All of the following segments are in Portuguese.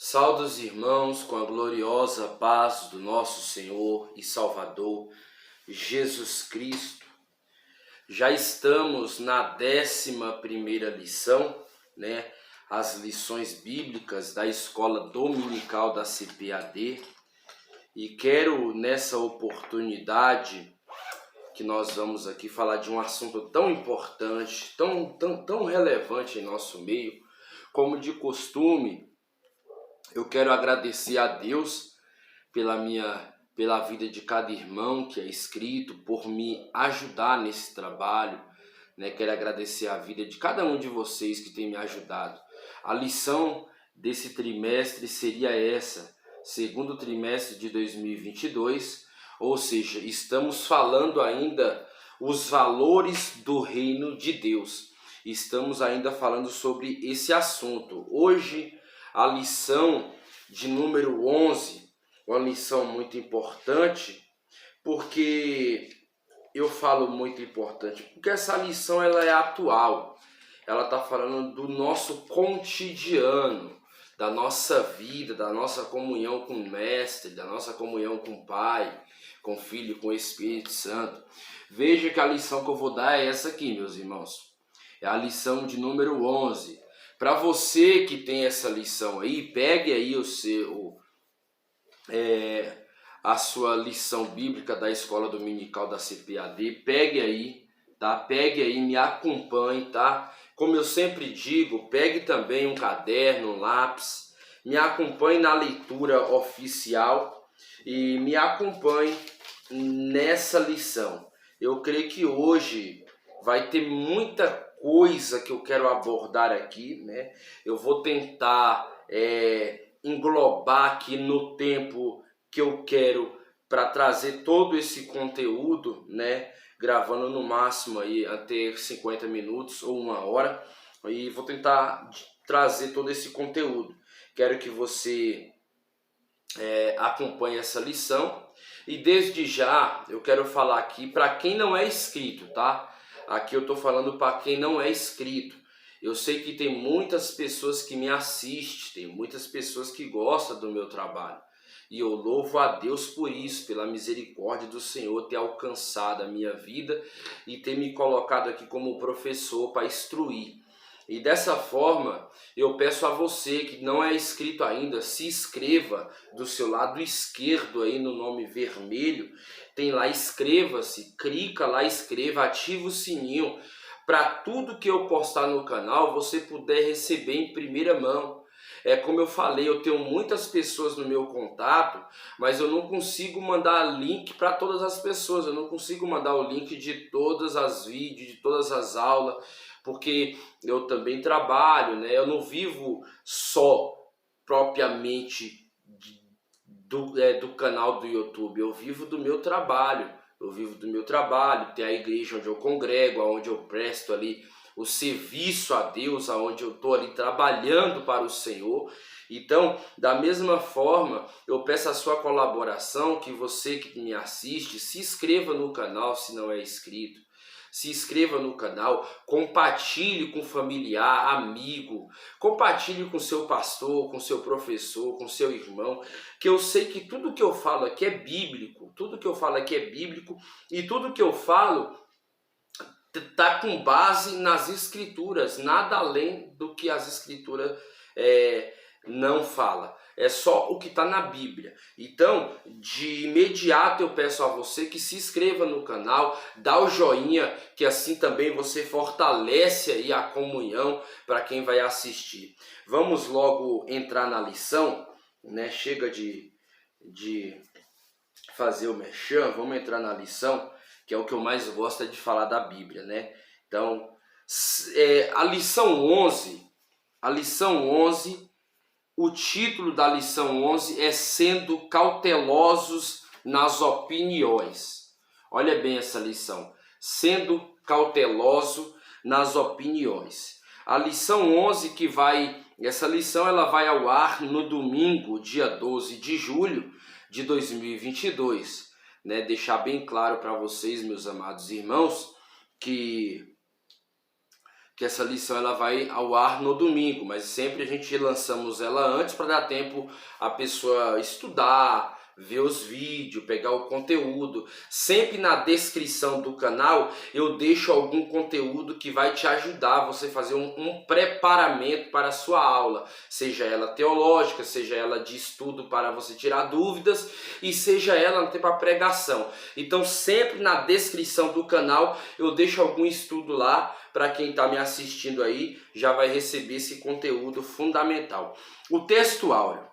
Saúde os irmãos com a gloriosa paz do nosso Senhor e Salvador Jesus Cristo. Já estamos na 11ª lição, né? As lições bíblicas da Escola Dominical da CPAD. E quero nessa oportunidade que nós vamos aqui falar de um assunto tão importante, tão relevante em nosso meio, como de costume. Eu quero agradecer a Deus pela vida de cada irmão que é inscrito, por me ajudar nesse trabalho, né? Quero agradecer a vida de cada um de vocês que tem me ajudado. A lição desse trimestre seria essa, segundo trimestre de 2022, ou seja, estamos falando ainda os valores do reino de Deus. Estamos ainda falando sobre esse assunto. Hoje, a lição de número 11, uma lição muito importante, porque eu falo muito importante, porque essa lição ela é atual, ela está falando do nosso cotidiano, da nossa vida, da nossa comunhão com o Mestre, da nossa comunhão com o Pai, com o Filho, com o Espírito Santo. Veja que a lição que eu vou dar é essa aqui, meus irmãos, é a lição de número 11. Para você que tem essa lição aí, pegue aí a sua lição bíblica da Escola Dominical da CPAD, pegue aí, tá? Pegue aí, me acompanhe, tá? Como eu sempre digo, pegue também um caderno, um lápis, me acompanhe na leitura oficial e me acompanhe nessa lição. Eu creio que hoje vai ter muita coisa que eu quero abordar aqui, né? Eu vou tentar englobar aqui no tempo que eu quero para trazer todo esse conteúdo, né? Gravando no máximo aí até 50 minutos ou 1 hora, e vou tentar trazer todo esse conteúdo. Quero que você acompanhe essa lição, e desde já eu quero falar aqui para quem não é inscrito, tá? Aqui eu estou falando para quem não é inscrito. Eu sei que tem muitas pessoas que me assistem, tem muitas pessoas que gostam do meu trabalho. E eu louvo a Deus por isso, pela misericórdia do Senhor ter alcançado a minha vida e ter me colocado aqui como professor para instruir. E dessa forma, eu peço a você que não é inscrito ainda, se inscreva do seu lado esquerdo aí no nome vermelho. Tem lá, inscreva-se, clica lá, inscreva, ativa o sininho para tudo que eu postar no canal você puder receber em primeira mão. Como eu falei, eu tenho muitas pessoas no meu contato, mas eu não consigo mandar link para todas as pessoas, eu não consigo mandar o link de todas as vídeos, de todas as aulas, porque eu também trabalho, né? Eu não vivo só propriamente do canal do YouTube, eu vivo do meu trabalho. Tem a igreja onde eu congrego, onde eu presto ali o serviço a Deus, aonde eu estou ali trabalhando para o Senhor. Então, da mesma forma, eu peço a sua colaboração, que você que me assiste, se inscreva no canal se não é inscrito. Se inscreva no canal, compartilhe com familiar, amigo, compartilhe com seu pastor, com seu professor, com seu irmão, que eu sei que tudo que eu falo aqui é bíblico, e tudo que eu falo está com base nas escrituras, nada além do que as escrituras não fala. É só o que está na Bíblia. Então, de imediato eu peço a você que se inscreva no canal, dá o joinha, que assim também você fortalece aí a comunhão para quem vai assistir. Vamos logo entrar na lição, né? Chega de fazer o merchan, vamos entrar na lição, que é o que eu mais gosto de falar da Bíblia, né? Então, a lição 11, o título da lição 11 é Sendo Cautelosos nas Opiniões. Olha bem essa lição, sendo cauteloso nas opiniões. A lição 11 essa lição ela vai ao ar no domingo, dia 12 de julho de 2022. Né? Deixar bem claro para vocês, meus amados irmãos, que que essa lição ela vai ao ar no domingo, mas sempre a gente lançamos ela antes para dar tempo a pessoa estudar, ver os vídeos, pegar o conteúdo. Sempre na descrição do canal eu deixo algum conteúdo que vai te ajudar a você fazer um preparamento para a sua aula, seja ela teológica, seja ela de estudo para você tirar dúvidas e seja ela para pregação. Então sempre na descrição do canal eu deixo algum estudo lá, para quem está me assistindo aí já vai receber esse conteúdo fundamental. O texto áureo.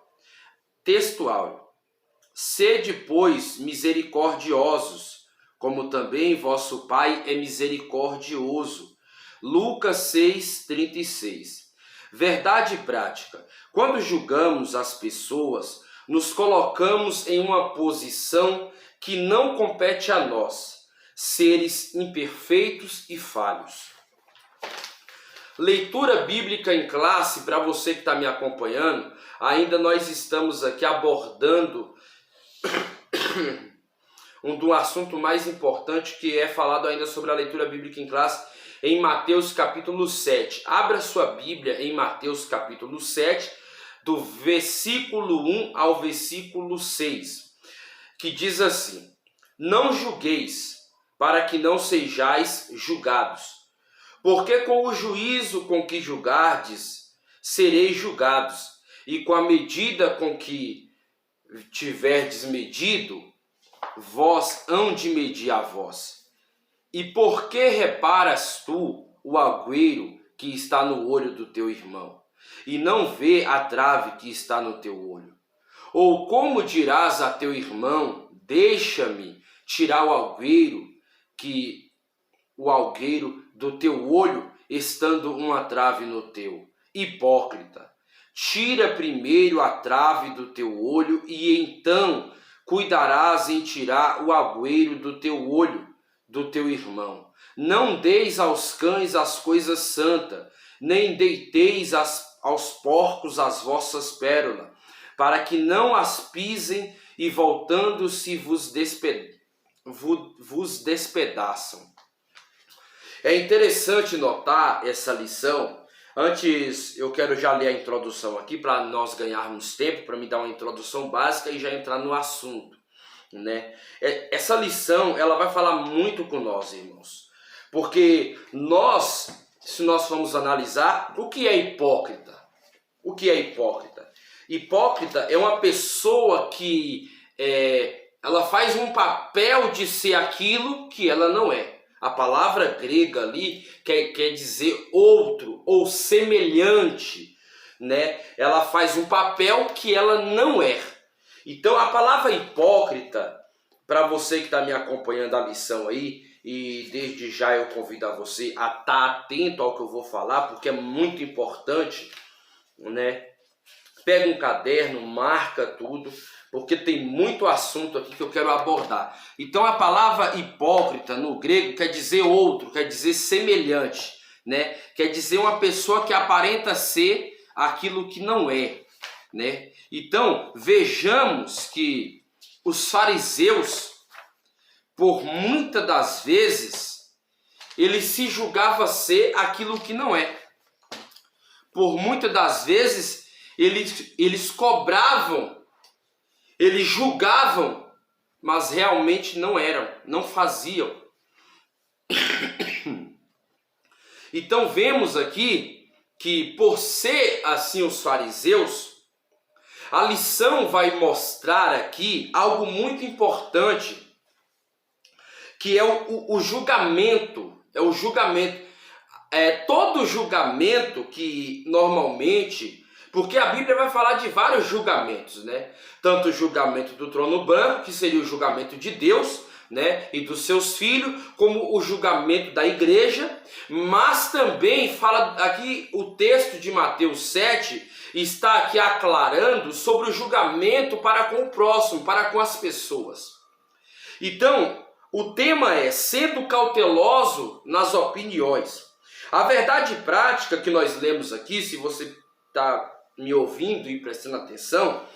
Sede, pois, misericordiosos, como também vosso Pai é misericordioso. Lucas 6:36. Verdade prática. Quando julgamos as pessoas, nos colocamos em uma posição que não compete a nós, seres imperfeitos e falhos. Leitura bíblica em classe, para você que está me acompanhando, ainda nós estamos aqui abordando um assunto mais importante que é falado ainda sobre a leitura bíblica em classe em Mateus capítulo 7. Abra sua Bíblia em Mateus capítulo 7, do versículo 1 ao versículo 6, que diz assim: Não julgueis, para que não sejais julgados. Porque com o juízo com que julgardes, sereis julgados, e com a medida com que tiverdes medido, vós hão de medir a vós. E por que reparas tu o agüeiro que está no olho do teu irmão, e não vê a trave que está no teu olho? Ou como dirás a teu irmão, deixa-me tirar o algueiro do teu olho, estando uma trave no teu? Hipócrita, tira primeiro a trave do teu olho, e então cuidarás em tirar o agüeiro do teu olho do teu irmão. Não deis aos cães as coisas santas, nem deiteis aos porcos as vossas pérolas, para que não as pisem e voltando-se vos despedaçam. É interessante notar essa lição. Antes, eu quero já ler a introdução aqui para nós ganharmos tempo, para me dar uma introdução básica e já entrar no assunto, né? Essa lição, ela vai falar muito com nós, irmãos. Porque se nós formos analisar, o que é hipócrita? O que é hipócrita? Hipócrita é uma pessoa que ela faz um papel de ser aquilo que ela não é. A palavra grega ali quer dizer outro ou semelhante, né? Ela faz um papel que ela não é. Então a palavra hipócrita, para você que está me acompanhando a lição aí, e desde já eu convido a você a estar atento ao que eu vou falar, porque é muito importante, né? Pega um caderno, marca tudo, porque tem muito assunto aqui que eu quero abordar. Então a palavra hipócrita no grego quer dizer outro, quer dizer semelhante, né? Quer dizer uma pessoa que aparenta ser aquilo que não é, né? Então vejamos que os fariseus, por muitas das vezes, eles se julgavam ser aquilo que não é. Por muitas das vezes eles cobravam, eles julgavam, mas realmente não eram, não faziam. Então vemos aqui que, por ser assim os fariseus, a lição vai mostrar aqui algo muito importante, que é o julgamento. É o julgamento. Todo julgamento que normalmente... Porque a Bíblia vai falar de vários julgamentos, né? Tanto o julgamento do trono branco, que seria o julgamento de Deus, né? E dos seus filhos, como o julgamento da igreja. Mas também fala aqui, o texto de Mateus 7 está aqui aclarando sobre o julgamento para com o próximo, para com as pessoas. Então, o tema é sendo cauteloso nas opiniões. A verdade prática que nós lemos aqui, se você está me ouvindo e prestando atenção,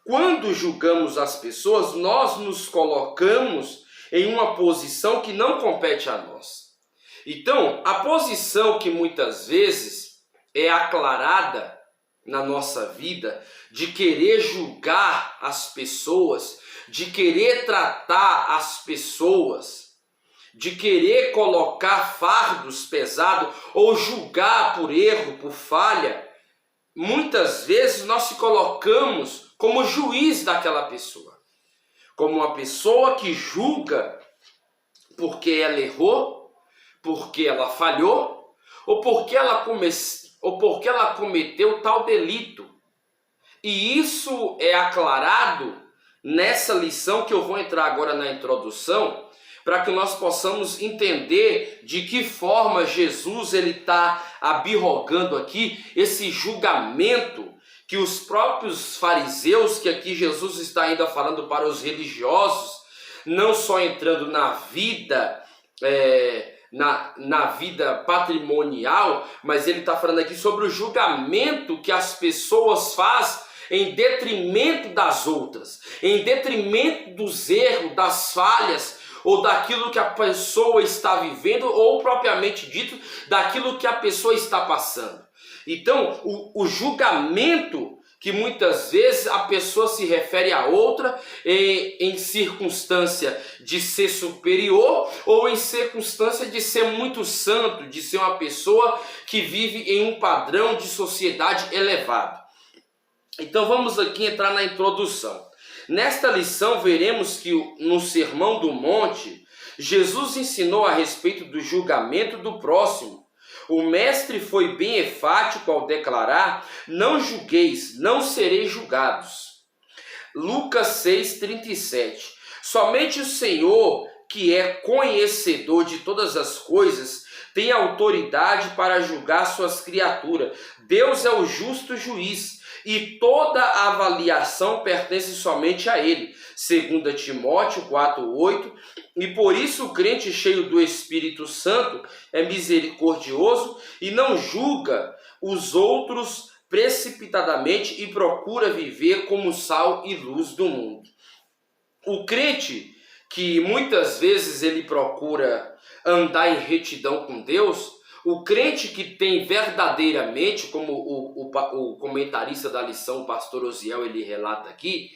quando julgamos as pessoas, nós nos colocamos em uma posição que não compete a nós. Então, a posição que muitas vezes é aclarada na nossa vida de querer julgar as pessoas, de querer tratar as pessoas, de querer colocar fardos pesados ou julgar por erro, por falha, muitas vezes nós se colocamos como juiz daquela pessoa, como uma pessoa que julga porque ela errou, porque ela falhou, ou porque ela cometeu tal delito. E isso é aclarado nessa lição que eu vou entrar agora na introdução, para que nós possamos entender de que forma Jesus está abirrogando aqui esse julgamento que os próprios fariseus, que aqui Jesus está ainda falando para os religiosos, não só entrando na vida, na vida patrimonial, mas ele está falando aqui sobre o julgamento que as pessoas fazem em detrimento das outras, em detrimento dos erros, das falhas, ou daquilo que a pessoa está vivendo, ou propriamente dito, daquilo que a pessoa está passando. Então, o julgamento que muitas vezes a pessoa se refere a outra em circunstância de ser superior ou em circunstância de ser muito santo, de ser uma pessoa que vive em um padrão de sociedade elevado. Então vamos aqui entrar na introdução. Nesta lição veremos que no Sermão do Monte, Jesus ensinou a respeito do julgamento do próximo. O mestre foi bem enfático ao declarar: não julgueis, não sereis julgados. Lucas 6,37. Somente o Senhor, que é conhecedor de todas as coisas, tem autoridade para julgar suas criaturas. Deus é o justo juiz e toda a avaliação pertence somente a Ele. 2 Timóteo 4,8. E por isso o crente cheio do Espírito Santo é misericordioso e não julga os outros precipitadamente e procura viver como sal e luz do mundo. O crente que muitas vezes ele procura andar em retidão com Deus, o crente que tem verdadeiramente, como o comentarista da lição, o pastor Osiel, ele relata aqui,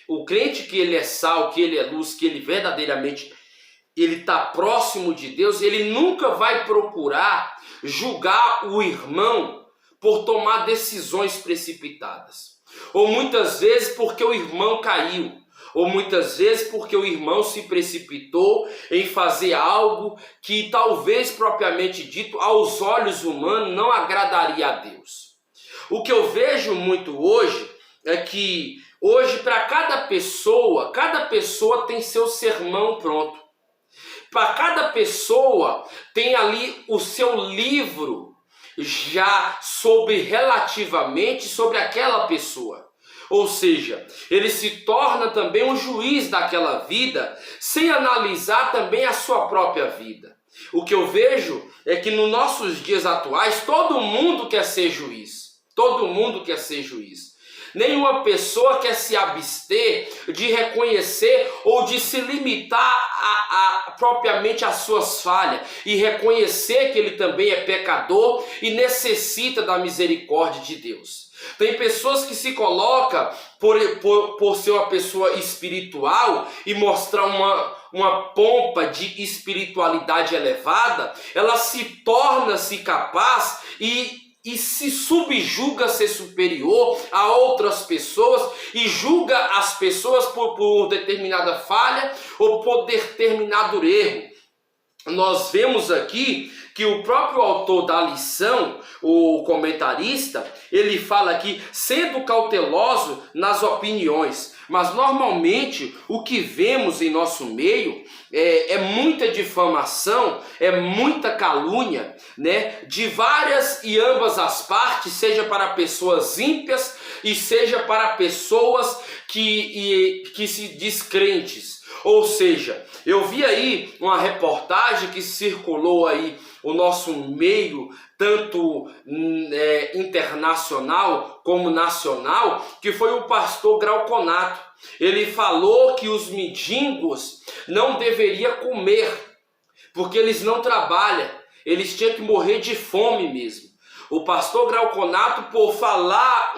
o crente que ele é sal, que ele é luz, que ele verdadeiramente ele está próximo de Deus, ele nunca vai procurar julgar o irmão por tomar decisões precipitadas. Ou muitas vezes porque o irmão caiu. Ou muitas vezes porque o irmão se precipitou em fazer algo que talvez propriamente dito aos olhos humanos não agradaria a Deus. O que eu vejo muito hoje é que hoje para cada pessoa tem seu sermão pronto. Para cada pessoa tem ali o seu livro já relativamente sobre aquela pessoa. Ou seja, ele se torna também um juiz daquela vida, sem analisar também a sua própria vida. O que eu vejo é que nos nossos dias atuais, todo mundo quer ser juiz. Todo mundo quer ser juiz. Nenhuma pessoa quer se abster de reconhecer ou de se limitar propriamente às suas falhas e reconhecer que ele também é pecador e necessita da misericórdia de Deus. Tem pessoas que se colocam por ser uma pessoa espiritual e mostrar uma pompa de espiritualidade elevada, ela se torna-se capaz e se subjuga a ser superior a outras pessoas e julga as pessoas por determinada falha ou por determinado erro. Nós vemos aqui que o próprio autor da lição, o comentarista, ele fala aqui, sendo cauteloso nas opiniões. Mas normalmente o que vemos em nosso meio é muita difamação, é muita calúnia, né? De várias e ambas as partes, seja para pessoas ímpias e seja para pessoas que se descrentes. Ou seja, eu vi aí uma reportagem que circulou aí o nosso meio, tanto internacional como nacional, que foi o pastor Glauconato. Ele falou que os mendigos não deveriam comer, porque eles não trabalham. eles tinham que morrer de fome mesmo. O pastor Glauconato, por falar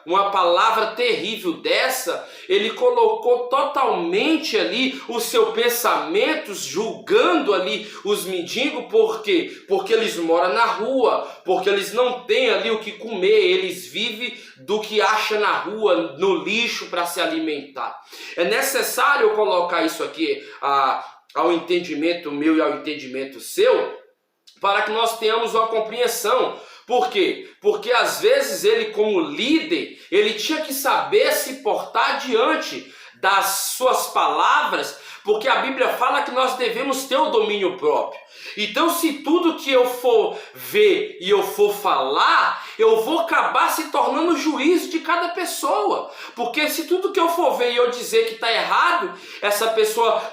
uma palavra terrível dessa, ele colocou totalmente ali os seus pensamentos, julgando ali os mendigos. Por quê? Porque eles moram na rua, porque eles não têm ali o que comer, eles vivem do que acham na rua, no lixo, para se alimentar. É necessário colocar isso aqui ao entendimento meu e ao entendimento seu, para que nós tenhamos uma compreensão. Por quê? Porque às vezes ele, como líder, ele tinha que saber se portar diante das suas palavras, porque a Bíblia fala que nós devemos ter o domínio próprio. Então, se tudo que eu for ver e eu for falar, eu vou acabar se tornando juiz de cada pessoa. Porque se tudo que eu for ver e eu dizer que está errado,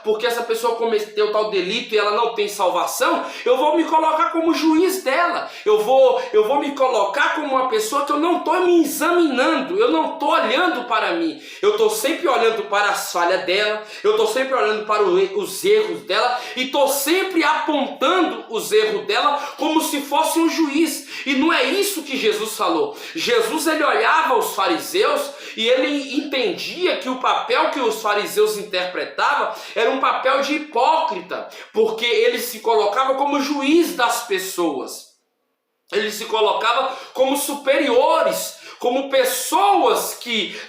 porque essa pessoa cometeu tal delito e ela não tem salvação, eu vou me colocar como juiz dela. Eu vou me colocar como uma pessoa que eu não estou me examinando, eu não estou olhando para mim. Eu estou sempre olhando para as falhas dela, eu estou sempre olhando para os erros dela e estou sempre apontando os erros dela como se fosse um juiz. E não é isso que Jesus falou. Jesus, ele olhava os fariseus e ele entendia que o papel que os fariseus interpretavam era um papel de hipócrita, porque ele se colocava como juiz das pessoas. Ele se colocava como superiores, como pessoas que,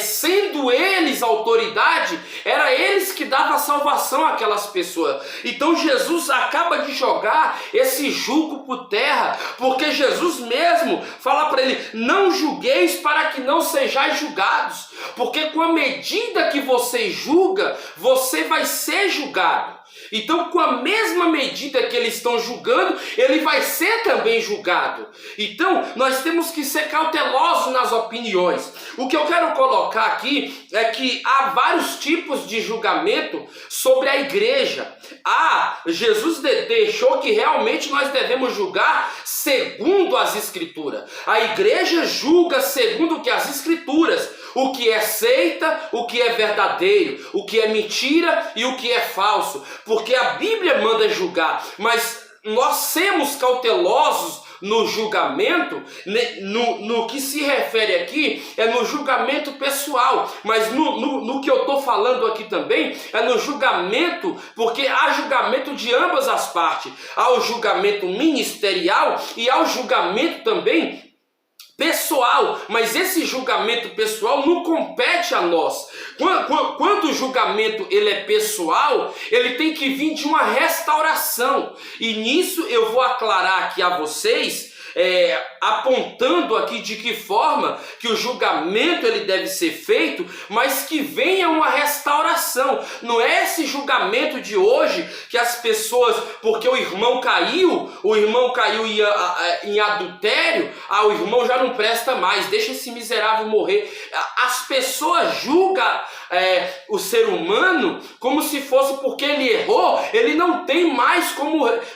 sendo eles autoridade, era eles que davam a salvação àquelas pessoas. Então Jesus acaba de jogar esse jugo por terra, porque Jesus mesmo fala para ele: não julgueis para que não sejais julgados, porque com a medida que você julga, você vai ser julgado. Então, com a mesma medida que eles estão julgando, ele vai ser também julgado. Então, nós temos que ser cautelosos nas opiniões. O que eu quero colocar aqui é que há vários tipos de julgamento sobre a igreja. Jesus deixou que realmente nós devemos julgar segundo as Escrituras. A igreja julga segundo que as Escrituras, o que é seita, o que é verdadeiro, o que é mentira e o que é falso. Porque a Bíblia manda julgar, mas nós sermos cautelosos no julgamento, no que se refere aqui, é no julgamento pessoal, mas no que eu estou falando aqui também, é no julgamento, porque há julgamento de ambas as partes. Há o julgamento ministerial e há o julgamento também pessoal, mas esse julgamento pessoal não compete a nós. Quando o julgamento ele é pessoal, ele tem que vir de uma restauração. E nisso eu vou aclarar aqui a vocês, apontando aqui de que forma que o julgamento ele deve ser feito, mas que venha uma restauração. Não é esse julgamento de hoje que as pessoas, porque o irmão caiu em adultério, o irmão já não presta mais, deixa esse miserável morrer. As pessoas julgam o ser humano como se fosse porque ele errou, ele não tem mais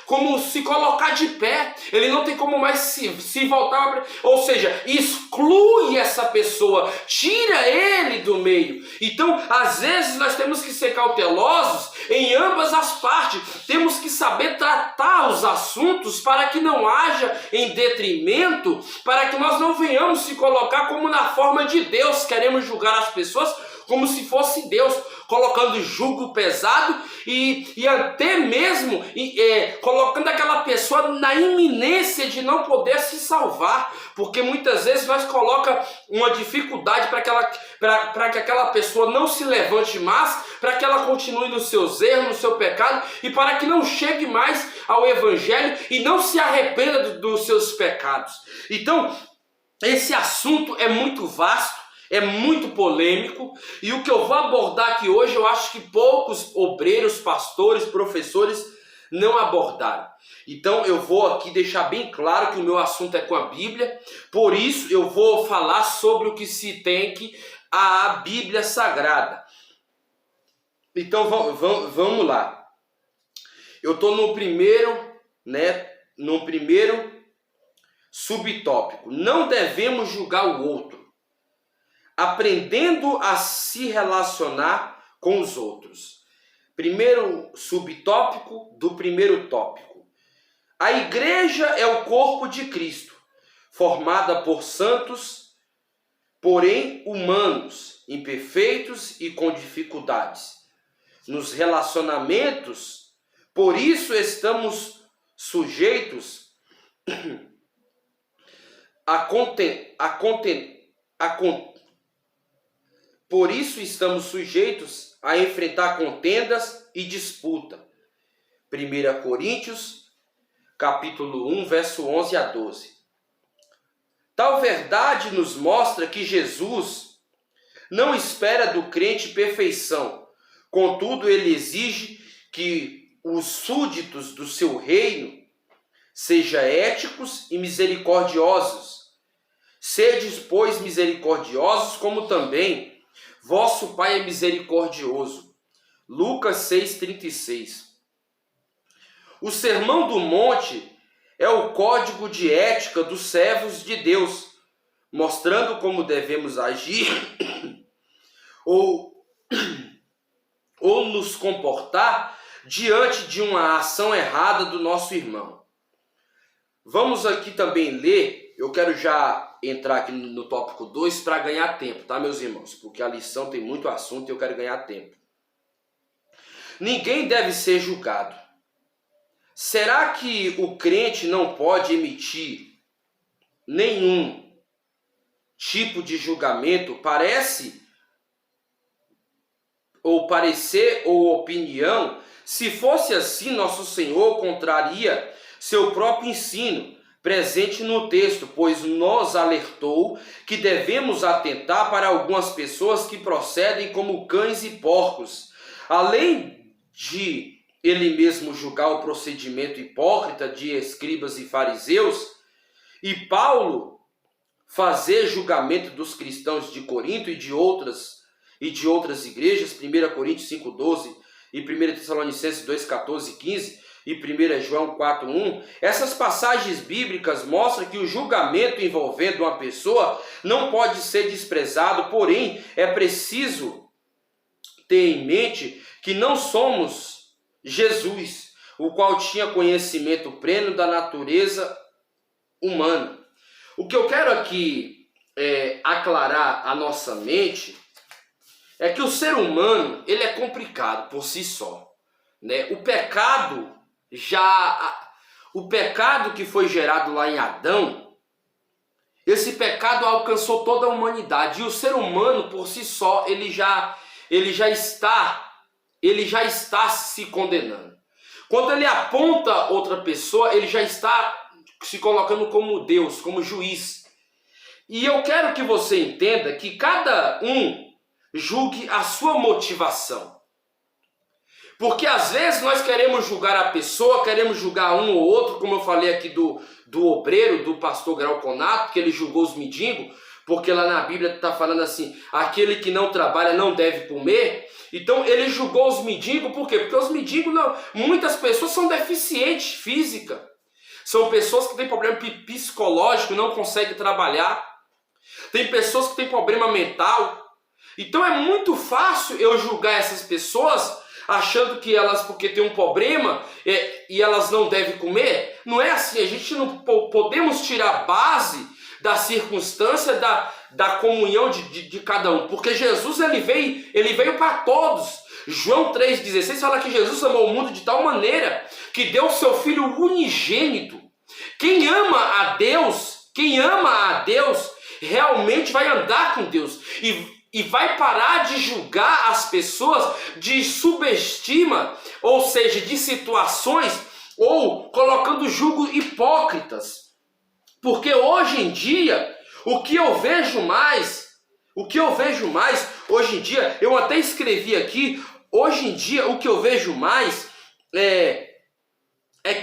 como se colocar de pé, ele não tem como mais se voltar, ou seja, exclui essa pessoa, tira ele do meio. Então, às vezes nós temos que ser cautelosos em ambas as partes, temos que saber tratar os assuntos para que não haja em detrimento, para que nós não venhamos se colocar como na forma de Deus, queremos julgar as pessoas como se fosse Deus, colocando jugo pesado e até mesmo colocando aquela pessoa na iminência de não poder se salvar, porque muitas vezes nós colocamos uma dificuldade para que aquela pessoa não se levante mais, para que ela continue nos seus erros, no seu pecado, e para que não chegue mais ao Evangelho e não se arrependa dos seus pecados. Então, esse assunto é muito vasto, é muito polêmico, e o que eu vou abordar aqui hoje, eu acho que poucos obreiros, pastores, professores não abordaram. Então eu vou aqui deixar bem claro que o meu assunto é com a Bíblia, por isso eu vou falar sobre o que se tem que a Bíblia Sagrada. Então vamos lá. Eu estou no primeiro subtópico. Não devemos julgar o outro, aprendendo a se relacionar com os outros. primeiro subtópico do primeiro tópico. A igreja é o corpo de Cristo, formada por santos, porém humanos, imperfeitos e com dificuldades. Nos relacionamentos, por isso estamos sujeitos por isso estamos sujeitos a enfrentar contendas e disputa. 1 Coríntios, capítulo 1, verso 11 a 12. Tal verdade nos mostra que Jesus não espera do crente perfeição. Contudo, ele exige que os súditos do seu reino sejam éticos e misericordiosos. Sedes, pois, misericordiosos, como também vosso Pai é misericordioso. Lucas 6,36. O Sermão do Monte é o código de ética dos servos de Deus, mostrando como devemos agir ou nos comportar diante de uma ação errada do nosso irmão. Vamos aqui também ler, eu quero já entrar aqui no tópico 2 para ganhar tempo, tá, meus irmãos? Porque a lição tem muito assunto e eu quero ganhar tempo. Ninguém deve ser julgado. Será que o crente não pode emitir nenhum tipo de julgamento, parecer ou opinião? Se fosse assim, nosso Senhor contraria seu próprio ensino, presente no texto, pois nos alertou que devemos atentar para algumas pessoas que procedem como cães e porcos. Além de ele mesmo julgar o procedimento hipócrita de escribas e fariseus, e Paulo fazer julgamento dos cristãos de Corinto e de outras igrejas, 1 Coríntios 5,12 e 1 Tessalonicenses 2,14 e 15 e 1 João 4,1, essas passagens bíblicas mostram que o julgamento envolvendo uma pessoa não pode ser desprezado, porém é preciso ter em mente que não somos Jesus, o qual tinha conhecimento pleno da natureza humana. O que eu quero aqui aclarar a nossa mente é que o ser humano ele é complicado por si só, né? O pecado que foi gerado lá em Adão, esse pecado alcançou toda a humanidade, e o ser humano por si só ele já está se condenando. Quando ele aponta outra pessoa, ele já está se colocando como Deus, como juiz. E eu quero que você entenda que cada um julgue a sua motivação. Porque às vezes nós queremos julgar a pessoa, queremos julgar um ou outro, como eu falei aqui do obreiro, do pastor Grauconato, que ele julgou os mendigos, porque lá na Bíblia está falando assim, aquele que não trabalha não deve comer. Então ele julgou os mendigos, por quê? Porque os mendigos, muitas pessoas são deficientes física, são pessoas que têm problema psicológico, não conseguem trabalhar, tem pessoas que têm problema mental. Então é muito fácil eu julgar essas pessoas, achando que elas, porque tem um problema e elas não devem comer. Não é assim, a gente não podemos tirar a base da circunstância da comunhão de cada um, porque Jesus ele veio para todos. João 3,16 fala que Jesus amou o mundo de tal maneira que deu o seu Filho unigênito. Quem ama a Deus realmente vai andar com Deus e vai parar de julgar as pessoas de subestima, ou seja, de situações, ou colocando julgo hipócritas. Porque hoje em dia, o que eu vejo mais, hoje em dia, eu até escrevi aqui, hoje em dia o que eu vejo mais é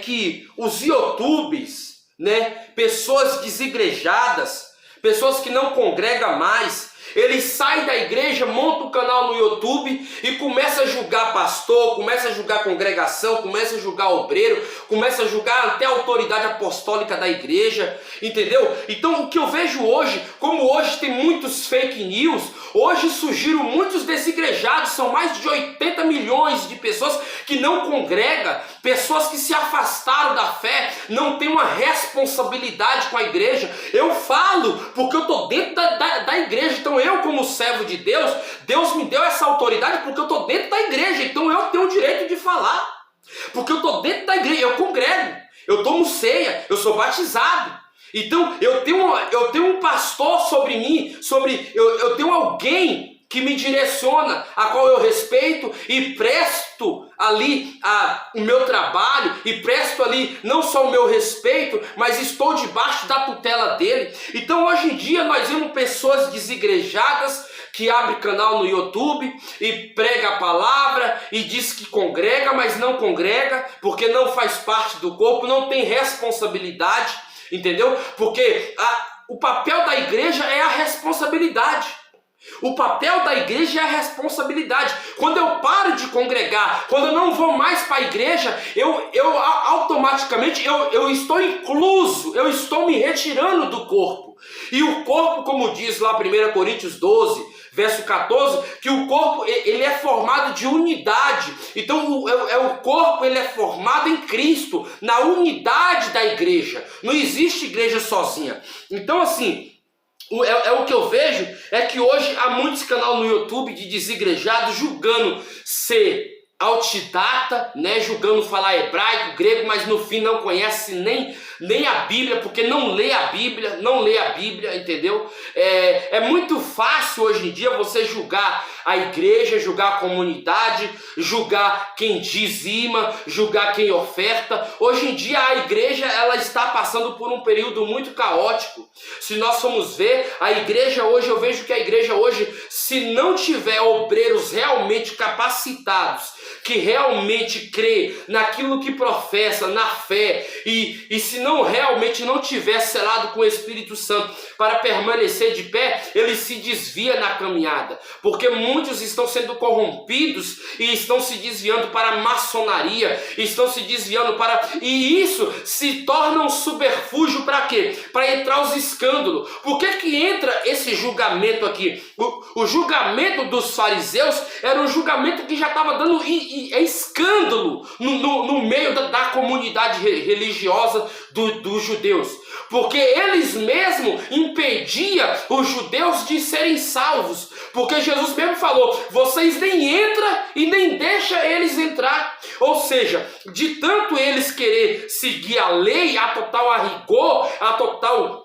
que os YouTubes, né, pessoas desigrejadas, pessoas que não congregam mais, Ele sai da igreja, monta um canal no YouTube e começa a julgar pastor, começa a julgar congregação, começa a julgar obreiro, começa a julgar até a autoridade apostólica da igreja, entendeu? Então o que eu vejo hoje, como hoje tem muitos fake news, hoje surgiram muitos desigrejados, são mais de 80 milhões de pessoas que não congregam, pessoas que se afastaram da fé, não têm uma responsabilidade com a igreja. Eu falo porque eu estou dentro da igreja, então eu como servo de Deus, Deus me deu essa autoridade porque eu estou dentro da igreja, então eu tenho o direito de falar, porque eu estou dentro da igreja, eu congrego, eu tomo ceia, eu sou batizado. Então eu tenho um pastor sobre mim, eu tenho alguém que me direciona, a qual eu respeito e presto ali o meu trabalho, e presto ali não só o meu respeito, mas estou debaixo da tutela dele. Então hoje em dia nós vemos pessoas desigrejadas que abrem canal no YouTube e prega a palavra e diz que congrega, mas não congrega, porque não faz parte do corpo, não tem responsabilidade, entendeu? Porque o papel da igreja é a responsabilidade. O papel da igreja é a responsabilidade. Quando eu paro de congregar, quando eu não vou mais para a igreja, eu automaticamente eu estou incluso, eu estou me retirando do corpo. E o corpo, como diz lá 1 Coríntios 12, verso 14, que o corpo ele é formado de unidade. Então o corpo ele é formado em Cristo, na unidade da igreja. Não existe igreja sozinha. Então assim, o que eu vejo é que hoje há muitos canais no YouTube de desigrejados julgando ser autodidata, né, julgando falar hebraico, grego, mas no fim não conhece nem a Bíblia, porque não lê a Bíblia, entendeu? É muito fácil hoje em dia você julgar a igreja, julgar a comunidade, julgar quem dizima, julgar quem oferta. Hoje em dia a igreja ela está passando por um período muito caótico. Se nós formos ver, a igreja hoje, eu vejo que a igreja hoje, se não tiver obreiros realmente capacitados, que realmente crê naquilo que professa, na fé, e se realmente não tiver selado com o Espírito Santo para permanecer de pé, ele se desvia na caminhada, porque muitos estão sendo corrompidos e estão se desviando para a maçonaria, estão se desviando e isso se torna um subterfúgio para quê? Para entrar os escândalos. Por que entra esse julgamento aqui? O julgamento dos fariseus era um julgamento que já estava dando escândalo no meio da comunidade religiosa dos judeus, porque eles mesmos impediam os judeus de serem salvos, porque Jesus mesmo falou, vocês nem entram e nem deixam eles entrar. Ou seja, de tanto eles querer seguir a lei, a total rigor, a total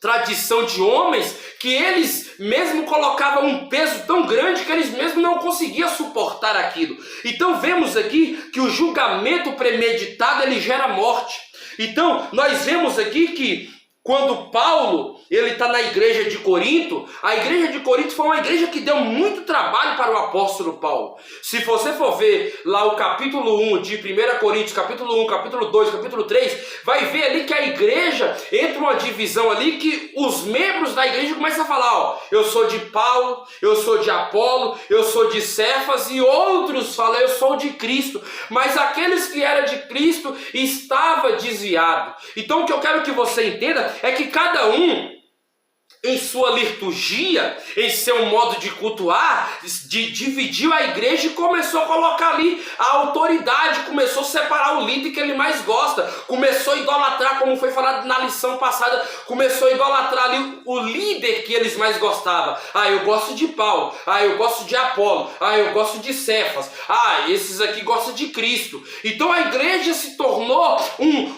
tradição de homens, que eles mesmo colocavam um peso tão grande que eles mesmos não conseguiam suportar aquilo. Então vemos aqui que o julgamento premeditado ele gera morte. Então nós vemos aqui que quando Paulo ele está na igreja de Corinto, a igreja de Corinto foi uma igreja que deu muito trabalho para o apóstolo Paulo. Se você for ver lá o capítulo 1 de 1 Coríntios, capítulo 1, capítulo 2, capítulo 3, vai ver ali que a igreja entra uma divisão ali que os membros da igreja começam a falar, ó, eu sou de Paulo, eu sou de Apolo, eu sou de Cefas, e outros falam, eu sou de Cristo. Mas aqueles que eram de Cristo estava desviado. Então o que eu quero que você entenda é que cada um em sua liturgia, em seu modo de cultuar, dividiu a igreja e começou a colocar ali a autoridade, começou a separar o líder que ele mais gosta, começou a idolatrar, como foi falado na lição passada, começou a idolatrar ali o líder que eles mais gostavam. Ah, eu gosto de Paulo, ah, eu gosto de Apolo, ah, eu gosto de Cefas, ah, esses aqui gostam de Cristo. Então a igreja se tornou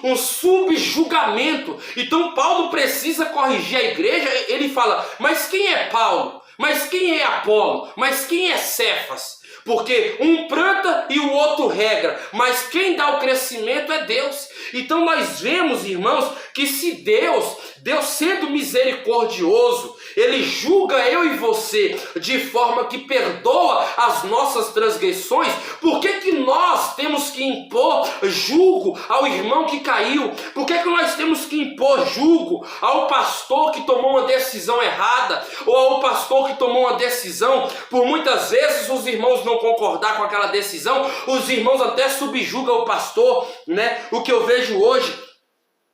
um subjugamento. Então Paulo precisa corrigir a igreja. Ele fala, mas quem é Paulo? Mas quem é Apolo? Mas quem é Cefas? Porque um planta e o outro rega, mas quem dá o crescimento é Deus. Então nós vemos, irmãos, que se Deus sendo misericordioso, Ele julga eu e você de forma que perdoa as nossas transgressões, por que nós temos que impor julgo ao irmão que caiu? Por que nós temos que impor julgo ao pastor que tomou uma decisão errada, ou ao pastor que tomou uma decisão, por muitas vezes os irmãos não concordar com aquela decisão, os irmãos até subjugam o pastor, né? O que eu vejo hoje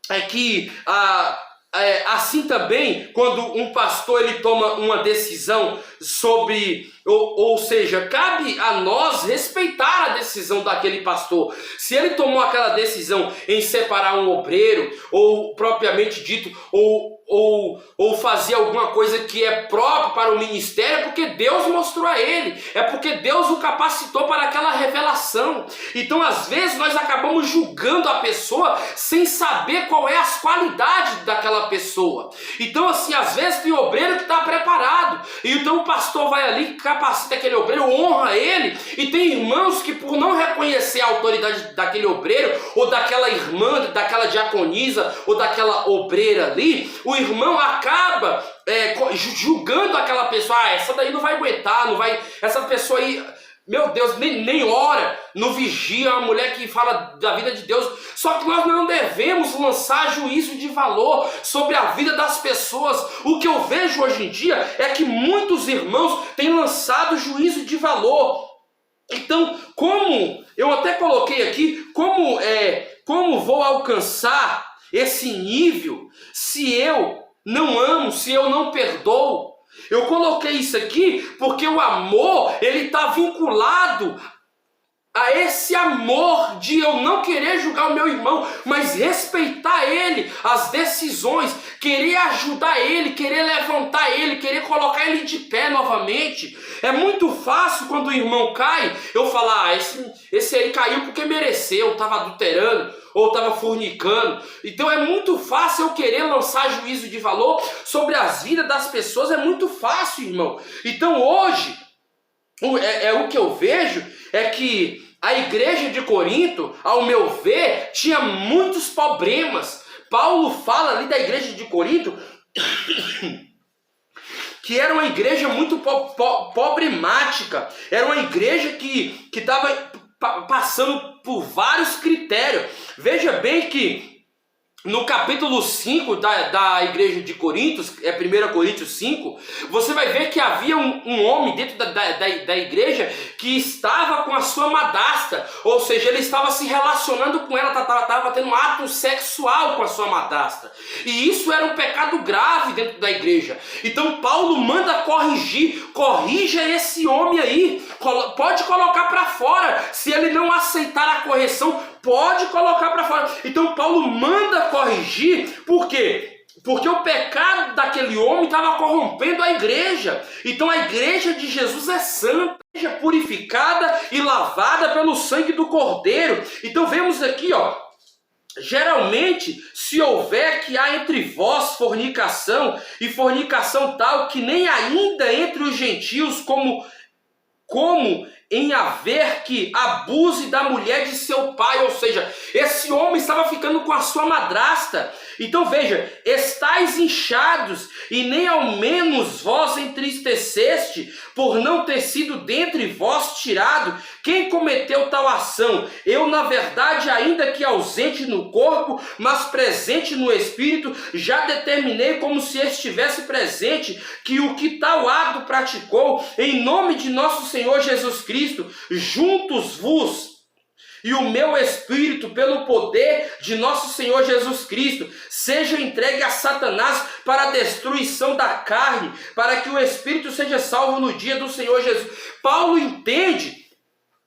é que assim também, quando um pastor ele toma uma decisão sobre, ou seja, cabe a nós respeitar a decisão daquele pastor. Se ele tomou aquela decisão em separar um obreiro, ou propriamente dito, ou fazer alguma coisa que é própria para o ministério, é porque Deus mostrou a ele, é porque Deus o capacitou para aquela revelação. Então às vezes nós acabamos julgando a pessoa sem saber qual é as qualidades daquela pessoa. Então assim, às vezes tem obreiro que está preparado, e então o pastor vai ali, capacita aquele obreiro, honra ele, e tem irmãos que por não reconhecer a autoridade daquele obreiro, ou daquela irmã, daquela diaconisa, ou daquela obreira ali, o irmão acaba julgando aquela pessoa. Essa daí não vai aguentar, não vai, essa pessoa aí, meu Deus, nem ora, não vigia, uma mulher que fala da vida de Deus. Só que nós não devemos lançar juízo de valor sobre a vida das pessoas. O que eu vejo hoje em dia é que muitos irmãos têm lançado juízo de valor. Então, como eu até coloquei aqui, como vou alcançar esse nível se eu não amo, se eu não perdoo? Eu coloquei isso aqui porque o amor, ele está vinculado a esse amor de eu não querer julgar o meu irmão, mas respeitar ele, as decisões, querer ajudar ele, querer levantar ele, querer colocar ele de pé novamente. É muito fácil quando o irmão cai, eu falar, esse aí caiu porque mereceu, estava adulterando, ou estava fornicando. Então é muito fácil eu querer lançar juízo de valor sobre as vidas das pessoas, é muito fácil, irmão. Então hoje, o que eu vejo é que a igreja de Corinto, ao meu ver, tinha muitos problemas. Paulo fala ali da igreja de Corinto que era uma igreja muito problemática, era uma igreja que estava passando por vários critérios. Veja bem que no capítulo 5 da igreja de Coríntios, 1 Coríntios 5, você vai ver que havia um homem dentro da igreja que estava com a sua madrasta, ou seja, ele estava se relacionando com ela, estava tendo um ato sexual com a sua madrasta. E isso era um pecado grave dentro da igreja. Então Paulo manda corrija esse homem aí, pode colocar para fora. Se ele não aceitar a correção, pode colocar para fora. Então Paulo manda corrigir, por quê? Porque o pecado daquele homem estava corrompendo a igreja. Então a igreja de Jesus é santa, purificada e lavada pelo sangue do Cordeiro. Então vemos aqui, geralmente, se houver que há entre vós fornicação, e fornicação tal que nem ainda entre os gentios, como em haver que abuse da mulher de seu pai. Ou seja, esse homem estava ficando com a sua madrasta. Então veja, estáis inchados, e nem ao menos vós entristeceste, por não ter sido dentre vós tirado. Quem cometeu tal ação? Eu, na verdade, ainda que ausente no corpo, mas presente no espírito, já determinei como se estivesse presente, que o que tal ato praticou, em nome de nosso Senhor Jesus Cristo, juntos vos e o meu espírito, pelo poder de nosso Senhor Jesus Cristo, seja entregue a Satanás para a destruição da carne, para que o espírito seja salvo no dia do Senhor Jesus. Paulo entende.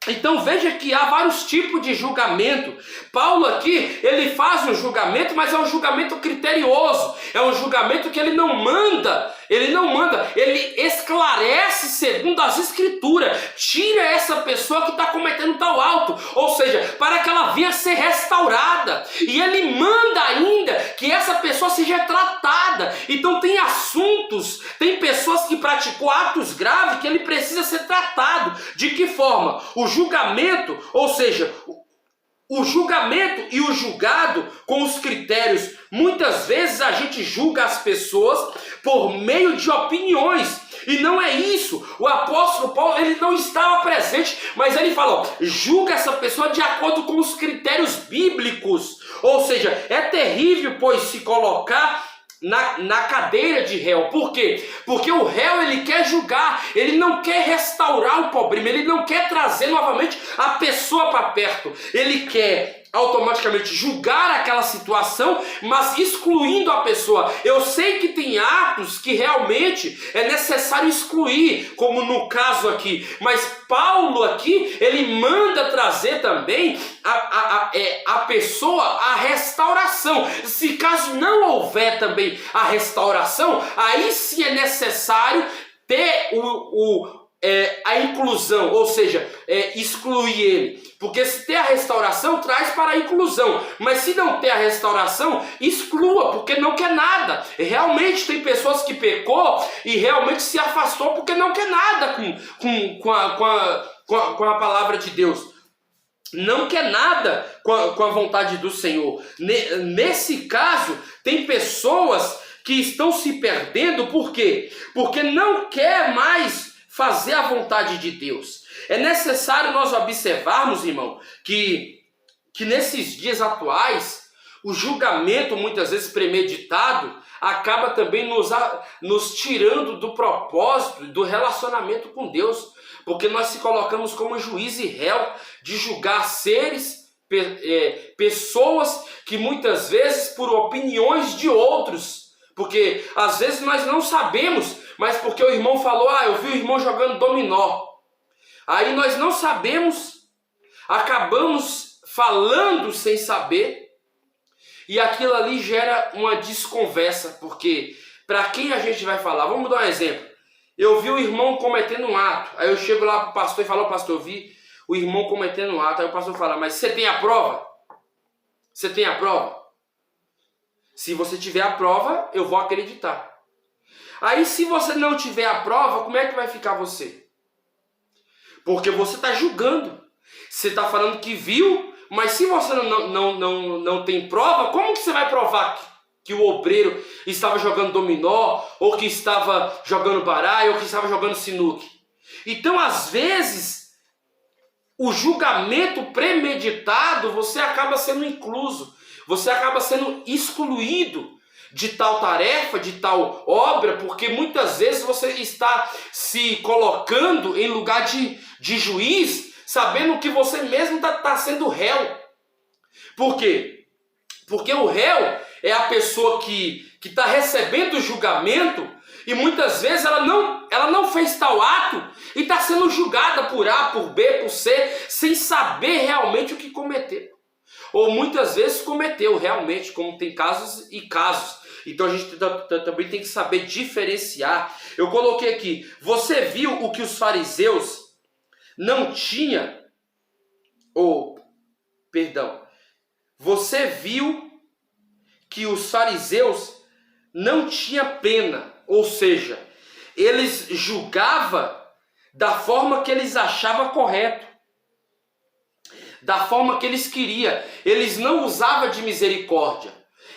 Então veja que há vários tipos de julgamento. Paulo aqui, ele faz um julgamento, mas é um julgamento criterioso. É um julgamento que ele não manda, ele esclarece segundo as escrituras. Tira essa pessoa que está cometendo tal ato, ou seja, para que ela venha ser restaurada. E ele manda ainda que essa pessoa seja tratada. Então tem assuntos, tem pessoas que praticou atos graves que ele precisa ser tratado. De que forma? O julgamento, ou seja, o julgamento e o julgado com os critérios. Muitas vezes a gente julga as pessoas por meio de opiniões. E não é isso. O apóstolo Paulo, ele não estava presente, mas ele falou, julga essa pessoa de acordo com os critérios bíblicos. Ou seja, é terrível, pois, se colocar na cadeira de réu. Por quê? Porque o réu, ele quer julgar, ele não quer restaurar o problema, ele não quer trazer novamente a pessoa para perto, ele quer automaticamente julgar aquela situação, mas excluindo a pessoa. Eu sei que tem atos que realmente é necessário excluir, como no caso aqui, mas Paulo aqui, ele manda trazer também a pessoa a restauração. Se caso não houver também a restauração, aí sim é necessário ter a inclusão, ou seja, excluir ele. Porque se ter a restauração, traz para a inclusão. Mas se não ter a restauração, exclua, porque não quer nada. Realmente tem pessoas que pecou e realmente se afastou porque não quer nada com a palavra de Deus. Não quer nada com a vontade do Senhor. Nesse caso, tem pessoas que estão se perdendo. Por quê? Porque não quer mais fazer a vontade de Deus. É necessário nós observarmos, irmão, que nesses dias atuais, o julgamento, muitas vezes premeditado, acaba também nos tirando do propósito, do relacionamento com Deus, porque nós se colocamos como juiz e réu de julgar seres, pessoas que muitas vezes por opiniões de outros, porque às vezes nós não sabemos, mas porque o irmão falou, eu vi o irmão jogando dominó. Aí nós não sabemos, acabamos falando sem saber, e aquilo ali gera uma desconversa, porque para quem a gente vai falar? Vamos dar um exemplo. Eu vi o irmão cometendo um ato, aí eu chego lá para o pastor e falo, pastor, eu vi o irmão cometendo um ato, aí o pastor fala, mas você tem a prova? Você tem a prova? Se você tiver a prova, eu vou acreditar. Aí se você não tiver a prova, como é que vai ficar você? Porque você está julgando. Você está falando que viu, mas se você não tem prova, como que você vai provar que o obreiro estava jogando dominó, ou que estava jogando baralho, ou que estava jogando sinuque? Então, às vezes, o julgamento premeditado, você acaba sendo incluso, você acaba sendo excluído de tal tarefa, de tal obra, porque muitas vezes você está se colocando em lugar de juiz, sabendo que você mesmo está sendo réu. Por quê? Porque o réu é a pessoa que está recebendo o julgamento e muitas vezes ela não fez tal ato e está sendo julgada por A, por B, por C, sem saber realmente o que cometeu. Ou muitas vezes cometeu realmente, como tem casos e casos. Então a gente também tem que saber diferenciar. Eu coloquei aqui, você viu o que os fariseus não tinham? Você viu que os fariseus não tinham pena, ou seja, eles julgavam da forma que eles achavam correto, da forma que eles queriam, eles não usavam de misericórdia.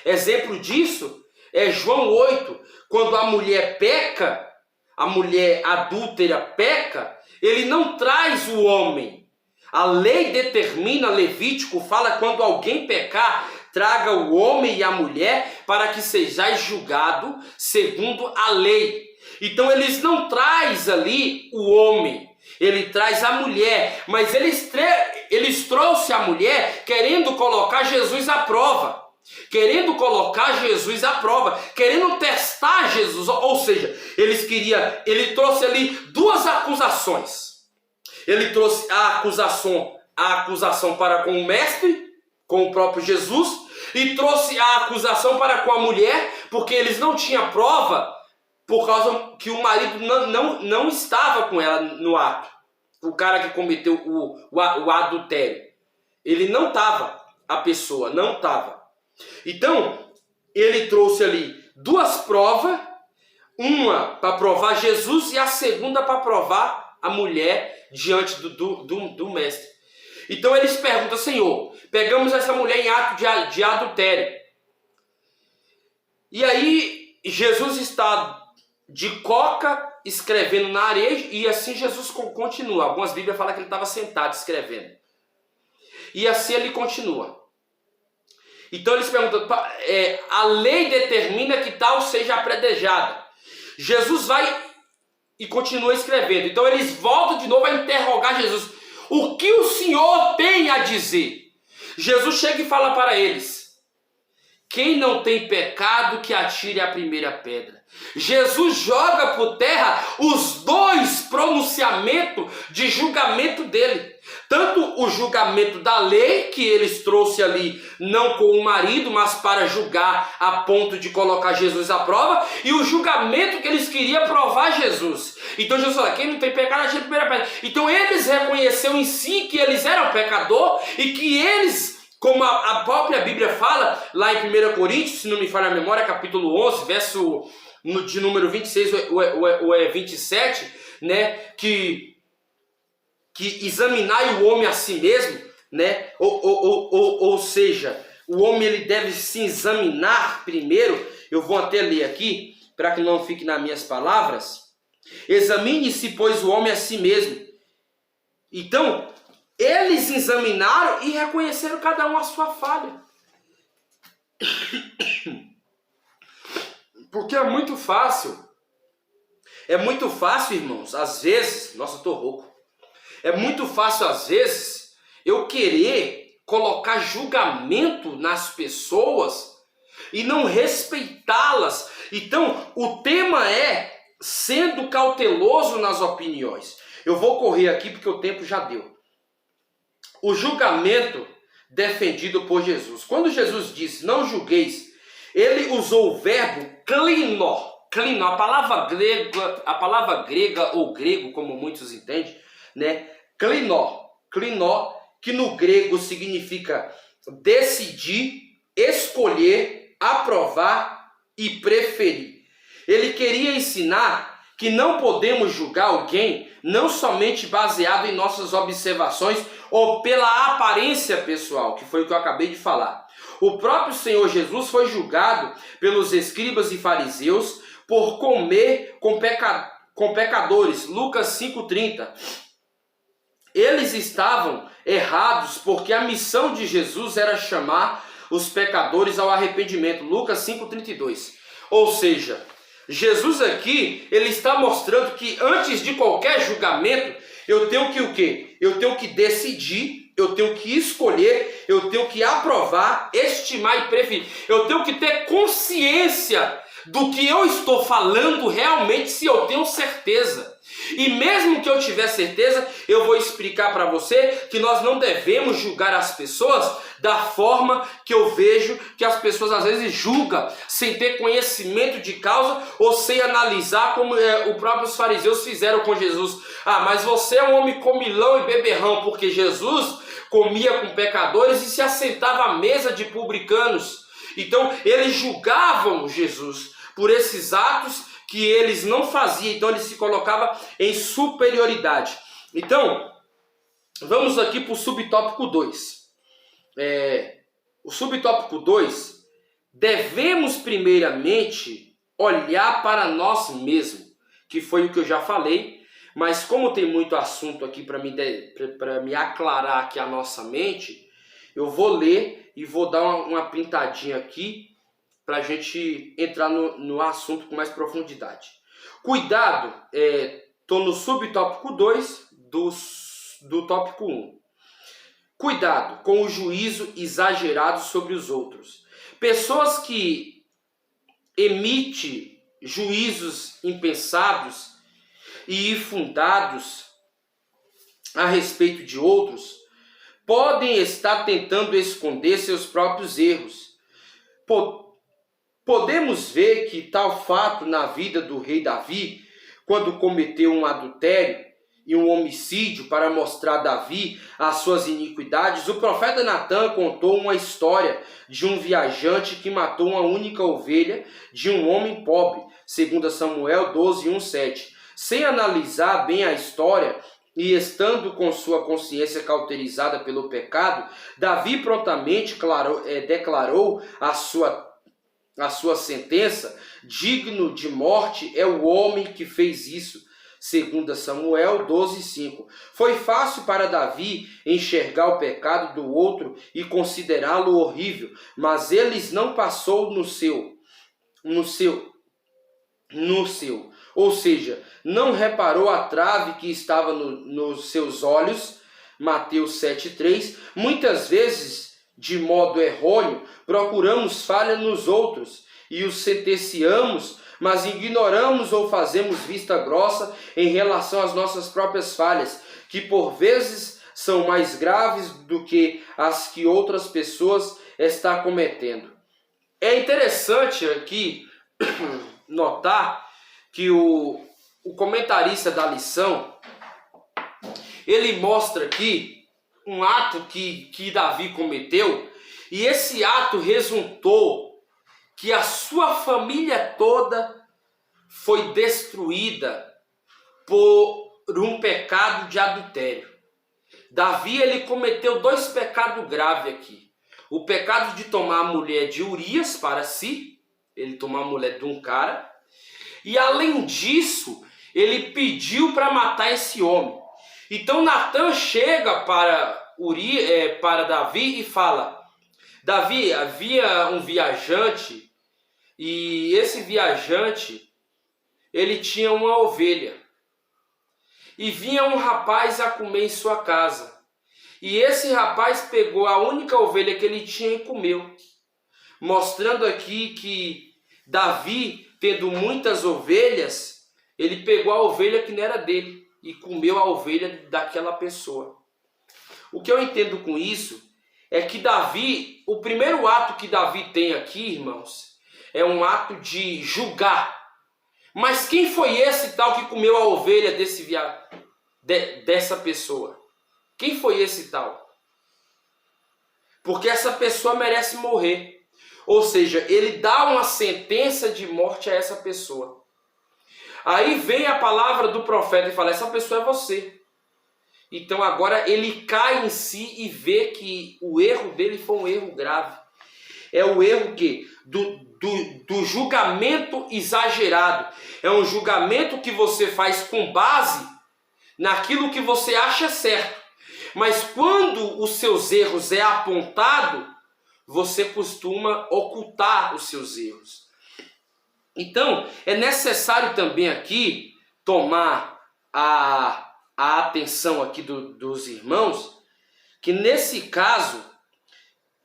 Exemplo disso é João 8, quando a mulher peca, a mulher adúltera peca, ele não traz o homem. A lei determina, Levítico fala, quando alguém pecar, traga o homem e a mulher para que sejais julgado segundo a lei. Então eles não traz ali o homem, ele traz a mulher, mas eles trouxeram a mulher querendo colocar Jesus à prova. Querendo colocar Jesus à prova, querendo testar Jesus, ou seja, ele trouxe ali duas acusações. Ele trouxe a acusação para com o mestre, com o próprio Jesus, e trouxe a acusação para com a mulher, porque eles não tinham prova, por causa que o marido não estava com ela no ato. O cara que cometeu o adultério, ele não estava, a pessoa não estava. Então, ele trouxe ali duas provas, uma para provar Jesus e a segunda para provar a mulher diante do mestre. Então eles perguntam: Senhor, pegamos essa mulher em ato de adultério. E aí Jesus está de coca escrevendo na areia, e assim Jesus continua. Algumas Bíblias falam que ele estava sentado escrevendo. E assim ele continua. Então eles perguntam: a lei determina que tal seja apredejada. Jesus vai e continua escrevendo. Então eles voltam de novo a interrogar Jesus: o que o Senhor tem a dizer? Jesus chega e fala para eles: quem não tem pecado, que atire a primeira pedra. Jesus joga por terra os dois pronunciamentos de julgamento dele. Tanto o julgamento da lei, que eles trouxe ali, não com o marido, mas para julgar a ponto de colocar Jesus à prova, e o julgamento que eles queriam provar Jesus. Então Jesus fala: quem não tem pecado, atire a primeira pedra. Então eles reconheceram em si que eles eram pecador, e que eles, como a própria Bíblia fala, lá em 1 Coríntios, se não me falha a memória, capítulo 11, verso de número 26 ou 27, né, que examinai o homem a si mesmo, né, ou seja, o homem ele deve se examinar primeiro. Eu vou até ler aqui, para que não fique nas minhas palavras. Examine-se, pois, o homem a si mesmo. Então, eles examinaram e reconheceram cada um a sua falha. Porque é muito fácil, irmãos, às vezes, nossa, eu tô rouco. É muito fácil, às vezes, eu querer colocar julgamento nas pessoas e não respeitá-las. Então, o tema é sendo cauteloso nas opiniões. Eu vou correr aqui porque o tempo já deu. O julgamento defendido por Jesus. Quando Jesus disse: não julgueis, ele usou o verbo klinó. Klinó, a palavra grega ou grego, como muitos entendem, né? Klinó, que no grego significa decidir, escolher, aprovar e preferir. Ele queria ensinar que não podemos julgar alguém não somente baseado em nossas observações ou pela aparência pessoal, que foi o que eu acabei de falar. O próprio Senhor Jesus foi julgado pelos escribas e fariseus por comer com pecadores. Lucas 5,30. Eles estavam errados porque a missão de Jesus era chamar os pecadores ao arrependimento. Lucas 5,32. Ou seja, Jesus aqui, ele está mostrando que antes de qualquer julgamento, eu tenho que o quê? Eu tenho que decidir, eu tenho que escolher, eu tenho que aprovar, estimar e preferir. Eu tenho que ter consciência do que eu estou falando realmente, se eu tenho certeza. E mesmo que eu tiver certeza, eu vou explicar para você que nós não devemos julgar as pessoas da forma que eu vejo que as pessoas às vezes julgam, sem ter conhecimento de causa ou sem analisar, como os próprios fariseus fizeram com Jesus. Ah, mas você é um homem comilão e beberrão, porque Jesus comia com pecadores e se assentava à mesa de publicanos. Então eles julgavam Jesus por esses atos que eles não faziam, então ele se colocava em superioridade. Então, vamos aqui para o subtópico 2. O subtópico 2, devemos primeiramente olhar para nós mesmos, que foi o que eu já falei, mas como tem muito assunto aqui para me aclarar aqui a nossa mente, eu vou ler e vou dar uma pintadinha aqui, para a gente entrar no assunto com mais profundidade. Cuidado, estou no subtópico 2 do tópico 1. Cuidado com o juízo exagerado sobre os outros. Pessoas que emitem juízos impensados e infundados a respeito de outros podem estar tentando esconder seus próprios erros. Podemos ver que tal fato na vida do rei Davi, quando cometeu um adultério e um homicídio para mostrar a Davi as suas iniquidades, o profeta Natã contou uma história de um viajante que matou uma única ovelha de um homem pobre, segundo Samuel 12:1-7. Sem analisar bem a história, e estando com sua consciência cauterizada pelo pecado, Davi prontamente declarou a sua sentença: digno de morte é o homem que fez isso. 2 Samuel 12:5. Foi fácil para Davi enxergar o pecado do outro e considerá-lo horrível, mas ele não passou no seu. Ou seja, não reparou a trave que estava nos seus olhos. Mateus 7:3. Muitas vezes, de modo errôneo, procuramos falha nos outros e os sentenciamos, mas ignoramos ou fazemos vista grossa em relação às nossas próprias falhas, que por vezes são mais graves do que as que outras pessoas estão cometendo. É interessante aqui notar que o comentarista da lição, ele mostra aqui um ato que Davi cometeu, e esse ato resultou que a sua família toda foi destruída por um pecado de adultério. Davi, ele cometeu 2 pecados graves aqui. O pecado de tomar a mulher de Urias para si, ele tomou a mulher de um cara, e além disso, ele pediu para matar esse homem. Então Natan chega para Davi e fala: Davi, havia um viajante, e esse viajante, ele tinha uma ovelha. E vinha um rapaz a comer em sua casa. E esse rapaz pegou a única ovelha que ele tinha e comeu. Mostrando aqui que Davi, tendo muitas ovelhas, ele pegou a ovelha que não era dele e comeu a ovelha daquela pessoa. O que eu entendo com isso é que Davi, o primeiro ato que Davi tem aqui, irmãos, é um ato de julgar. Mas quem foi esse tal que comeu a ovelha dessa pessoa? Quem foi esse tal? Porque essa pessoa merece morrer. Ou seja, ele dá uma sentença de morte a essa pessoa. Aí vem a palavra do profeta e fala: essa pessoa é você. Então agora ele cai em si e vê que o erro dele foi um erro grave. É o erro do julgamento exagerado. É um julgamento que você faz com base naquilo que você acha certo. Mas quando os seus erros é apontado, você costuma ocultar os seus erros. Então, é necessário também aqui tomar a atenção aqui dos irmãos, que nesse caso,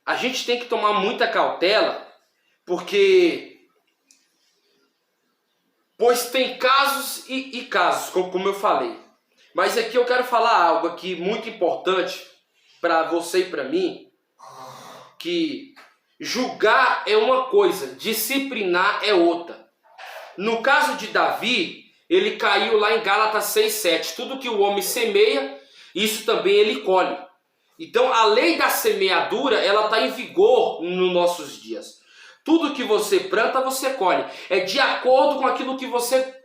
a gente tem que tomar muita cautela, pois tem casos e casos, como eu falei. Mas aqui eu quero falar algo aqui muito importante para você e para mim, que julgar é uma coisa, disciplinar é outra. No caso de Davi, ele caiu lá em Gálatas 6:7. Tudo que o homem semeia, isso também ele colhe. Então a lei da semeadura, ela está em vigor nos nossos dias. Tudo que você planta, você colhe. É de acordo com aquilo que você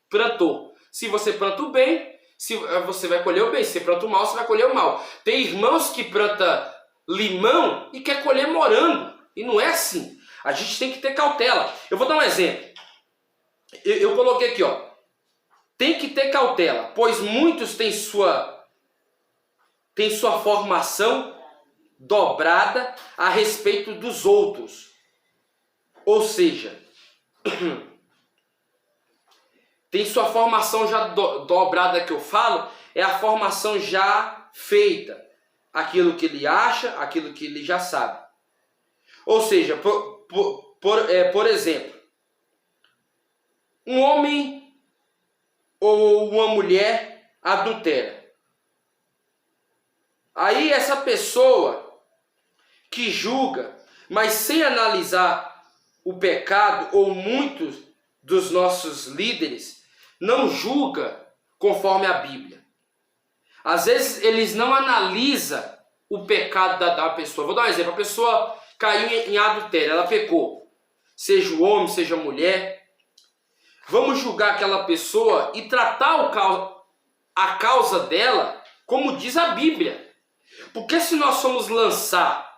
plantou. Se você planta o bem, você vai colher o bem. Se você planta o mal, você vai colher o mal. Tem irmãos que plantam limão e quer colher morango. E não é assim. A gente tem que ter cautela. Eu vou dar um exemplo. Eu coloquei aqui, ó. Tem que ter cautela, pois muitos têm sua formação dobrada a respeito dos outros. Ou seja, tem sua formação já dobrada, que eu falo, é a formação já feita. Aquilo que ele acha, aquilo que ele já sabe. Ou seja, por exemplo, um homem ou uma mulher adultera. Aí essa pessoa que julga, mas sem analisar o pecado, ou muitos dos nossos líderes não julga conforme a Bíblia. Às vezes eles não analisam o pecado da pessoa. Vou dar um exemplo. A pessoa caiu em adultério, ela pecou. Seja o homem, seja a mulher. Vamos julgar aquela pessoa e tratar a causa dela, como diz a Bíblia. Porque se nós formos lançar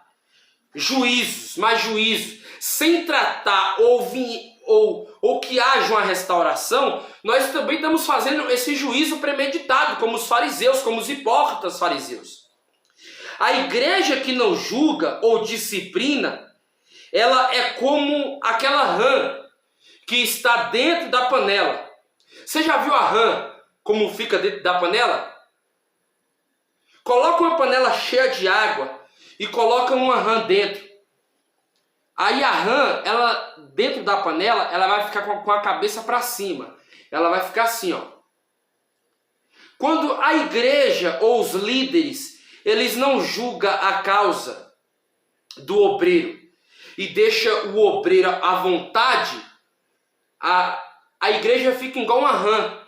juízos, mais juízos, sem tratar ou que haja uma restauração, nós também estamos fazendo esse juízo premeditado, como os fariseus, como os hipócritas fariseus. A igreja que não julga ou disciplina, ela é como aquela rã que está dentro da panela. Você já viu a rã como fica dentro da panela? Coloca uma panela cheia de água e coloca uma rã dentro. Aí a rã, ela dentro da panela, ela vai ficar com a cabeça para cima. Ela vai ficar assim, ó. Quando a igreja ou os líderes, eles não julgam a causa do obreiro e deixa o obreiro à vontade, a igreja fica igual uma rã.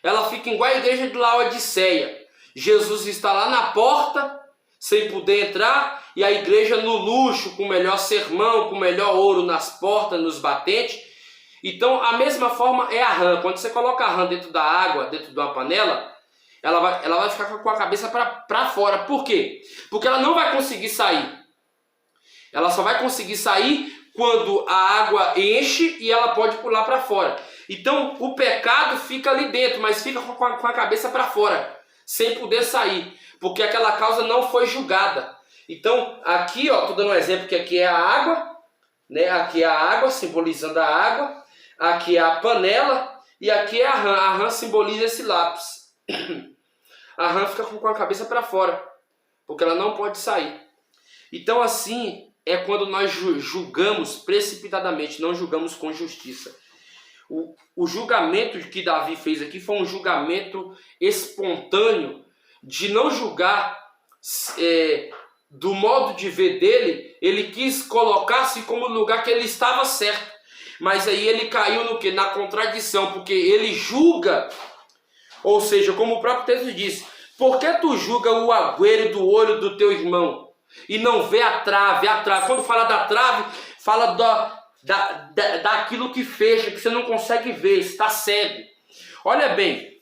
Ela fica igual a igreja de Laodiceia. Jesus está lá na porta, sem poder entrar, e a igreja no luxo, com o melhor sermão, com o melhor ouro nas portas, nos batentes. Então, a mesma forma é a rã. Quando você coloca a rã dentro da água, dentro de uma panela, ela vai ficar com a cabeça para fora. Por quê? Porque ela não vai conseguir sair. Ela só vai conseguir sair quando a água enche e ela pode pular para fora. Então, o pecado fica ali dentro, mas fica com a cabeça para fora, sem poder sair, porque aquela causa não foi julgada. Então, aqui, ó, estou dando um exemplo que aqui é a água, né? Aqui é a água, simbolizando a água. Aqui é a panela e aqui é a rã. A rã simboliza esse lápis. A rã fica com a cabeça para fora, porque ela não pode sair. Então, assim é quando nós julgamos precipitadamente, não julgamos com justiça. O julgamento que Davi fez aqui foi um julgamento espontâneo, de não julgar do modo de ver dele. Ele quis colocar-se como lugar que ele estava certo, mas aí ele caiu no que? Na contradição, porque ele julga, ou seja, como o próprio texto diz, por que tu julga o agüeiro do olho do teu irmão e não vê a trave? A trave, quando fala da trave, fala daquilo que fecha, que você não consegue ver, está cego. Olha bem,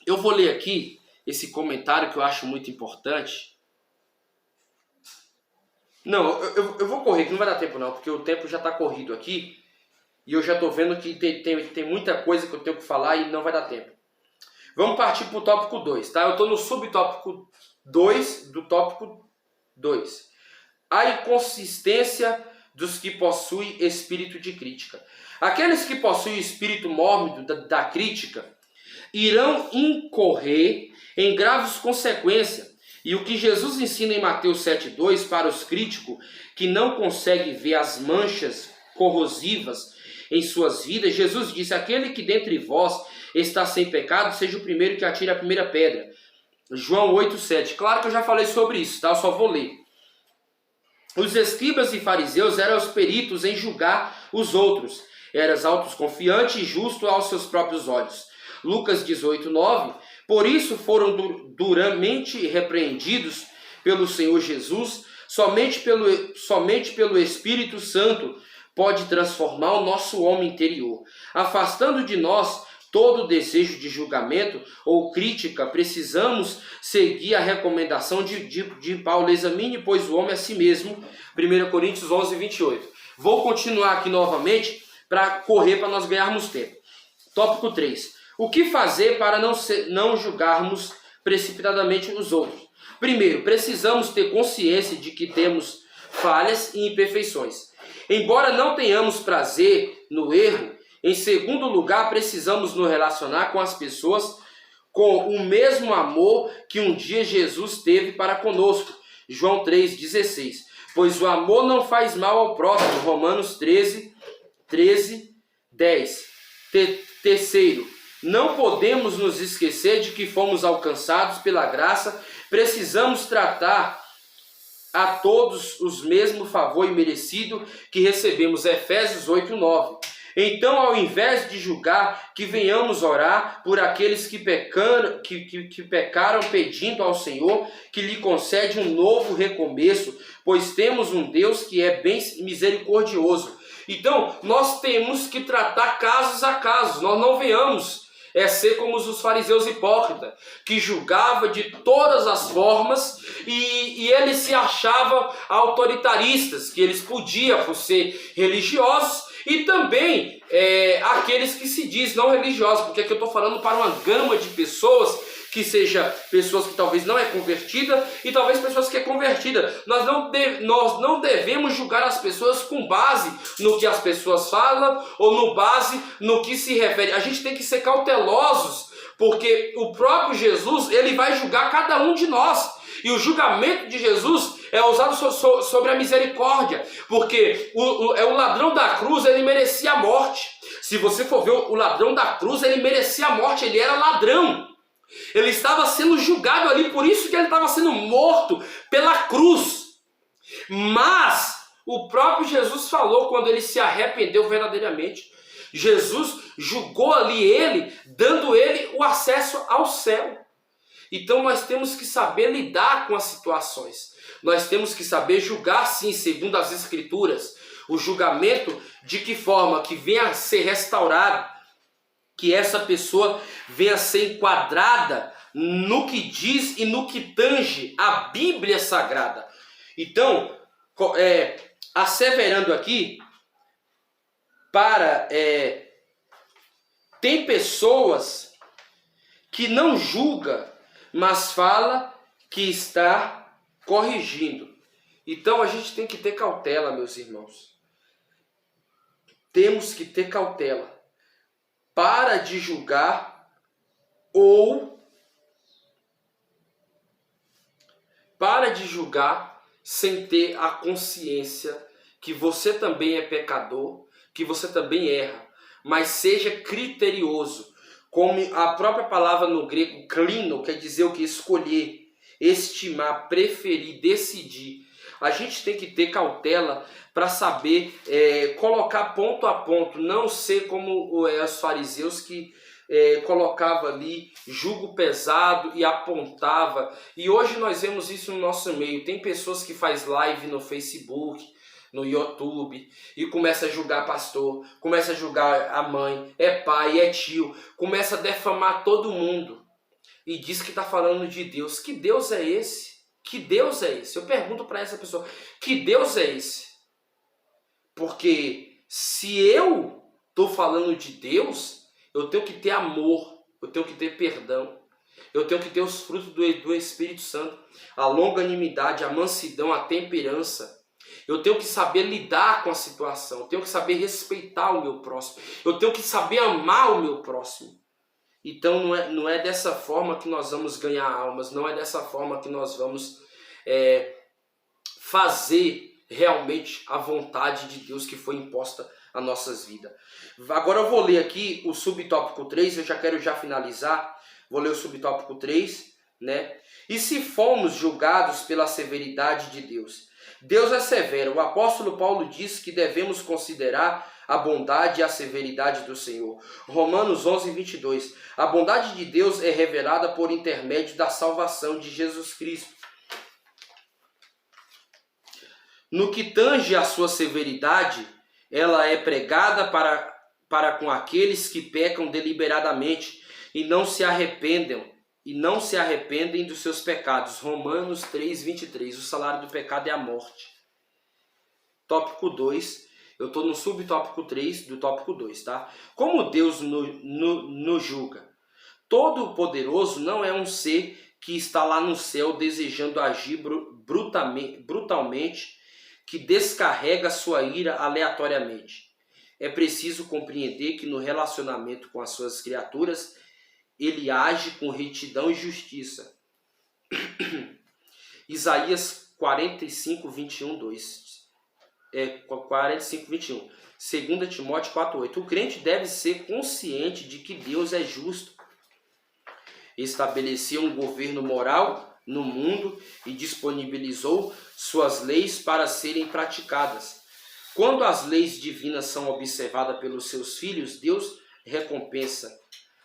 eu vou ler aqui esse comentário que eu acho muito importante. Não, eu vou correr, que não vai dar tempo não, porque o tempo já está corrido aqui e eu já estou vendo que tem muita coisa que eu tenho que falar e não vai dar tempo. Vamos partir para o tópico 2, tá? Eu estou no subtópico 2 do tópico 2. A inconsistência dos que possuem espírito de crítica. Aqueles que possuem o espírito mórbido da crítica irão incorrer em graves consequências. E o que Jesus ensina em Mateus 7,2 para os críticos que não conseguem ver as manchas corrosivas em suas vidas, Jesus disse: aquele que dentre vós está sem pecado, seja o primeiro que atire a primeira pedra. João 8,7. Claro que eu já falei sobre isso, tá? Eu só vou ler. Os escribas e fariseus eram os peritos em julgar os outros. Eras autoconfiante e justo aos seus próprios olhos. Lucas 18,9. Por isso foram duramente repreendidos pelo Senhor Jesus. Somente pelo Espírito Santo pode transformar o nosso homem interior, afastando de nós todo desejo de julgamento ou crítica. Precisamos seguir a recomendação de Paulo: examine, pois, o homem a si mesmo. 1 Coríntios 11:28. Vou continuar aqui novamente para correr, para nós ganharmos tempo. Tópico 3. O que fazer para não julgarmos precipitadamente os outros? Primeiro, precisamos ter consciência de que temos falhas e imperfeições. Embora não tenhamos prazer no erro, em segundo lugar, precisamos nos relacionar com as pessoas com o mesmo amor que um dia Jesus teve para conosco. João 3,16. Pois o amor não faz mal ao próximo. Romanos 13:10. Terceiro, não podemos nos esquecer de que fomos alcançados pela graça. Precisamos tratar a todos os mesmo favor imerecido que recebemos. Efésios 8:9. Então, ao invés de julgar, que venhamos orar por aqueles que pecaram, pedindo ao Senhor que lhe concede um novo recomeço, pois temos um Deus que é bem misericordioso. Então, nós temos que tratar casos a casos. Nós não venhamos é ser como os fariseus hipócritas, que julgava de todas as formas e eles se achavam autoritaristas, que eles podiam por ser religiosos, e também aqueles que se diz não religiosos, porque aqui eu estou falando para uma gama de pessoas, que seja pessoas que talvez não é convertida e talvez pessoas que é convertida. Nós não devemos julgar as pessoas com base no que as pessoas falam ou no base no que se refere. A gente tem que ser cautelosos, porque o próprio Jesus, ele vai julgar cada um de nós. E o julgamento de Jesus é usado sobre a misericórdia, porque o ladrão da cruz, ele merecia a morte. Se você for ver o ladrão da cruz, ele merecia a morte, ele era ladrão. Ele estava sendo julgado ali, por isso que ele estava sendo morto pela cruz. Mas o próprio Jesus falou quando ele se arrependeu verdadeiramente. Jesus julgou ali ele, dando ele o acesso ao céu. Então nós temos que saber lidar com as situações. Nós temos que saber julgar sim, segundo as Escrituras. O julgamento de que forma que venha a ser restaurado, que essa pessoa venha a ser enquadrada no que diz e no que tange a Bíblia Sagrada. Então, asseverando aqui, tem pessoas que não julgam, mas fala que está corrigindo. Então a gente tem que ter cautela, meus irmãos. Temos que ter cautela. Para de julgar sem ter a consciência que você também é pecador, que você também erra, mas seja criterioso. Como a própria palavra no grego klino quer dizer o que? Escolher, estimar, preferir, decidir. A gente tem que ter cautela para saber colocar ponto a ponto, não ser como os fariseus que colocava ali jugo pesado e apontava. E hoje nós vemos isso no nosso meio. Tem pessoas que faz live no Facebook, no YouTube, e começa a julgar pastor, começa a julgar a mãe, é pai, é tio, começa a defamar todo mundo e diz que está falando de Deus. Que Deus é esse? Que Deus é esse? Eu pergunto para essa pessoa, que Deus é esse? Porque se eu estou falando de Deus, eu tenho que ter amor, eu tenho que ter perdão, eu tenho que ter os frutos do Espírito Santo, a longanimidade, a mansidão, a temperança. Eu tenho que saber lidar com a situação, eu tenho que saber respeitar o meu próximo, eu tenho que saber amar o meu próximo. Então não é dessa forma que nós vamos ganhar almas, não é dessa forma que nós vamos fazer realmente a vontade de Deus que foi imposta a nossas vidas. Agora eu vou ler aqui o subtópico 3, eu já quero finalizar, vou ler o subtópico 3, né? E se fomos julgados pela severidade de Deus? Deus é severo. O apóstolo Paulo diz que devemos considerar a bondade e a severidade do Senhor. Romanos 11, 22. A bondade de Deus é revelada por intermédio da salvação de Jesus Cristo. No que tange a sua severidade, ela é pregada para com aqueles que pecam deliberadamente e não se arrependem dos seus pecados. Romanos 3, 23. O salário do pecado é a morte. Tópico 2. Eu estou no subtópico 3 do tópico 2, tá? Como Deus nos julga? Todo-Poderoso não é um ser que está lá no céu desejando agir brutalmente, que descarrega sua ira aleatoriamente. É preciso compreender que no relacionamento com as suas criaturas, ele age com retidão e justiça. Isaías 45, 21, 2. 45, 21. 2 Timóteo 4, 8. O crente deve ser consciente de que Deus é justo. Estabeleceu um governo moral no mundo e disponibilizou suas leis para serem praticadas. Quando as leis divinas são observadas pelos seus filhos, Deus recompensa.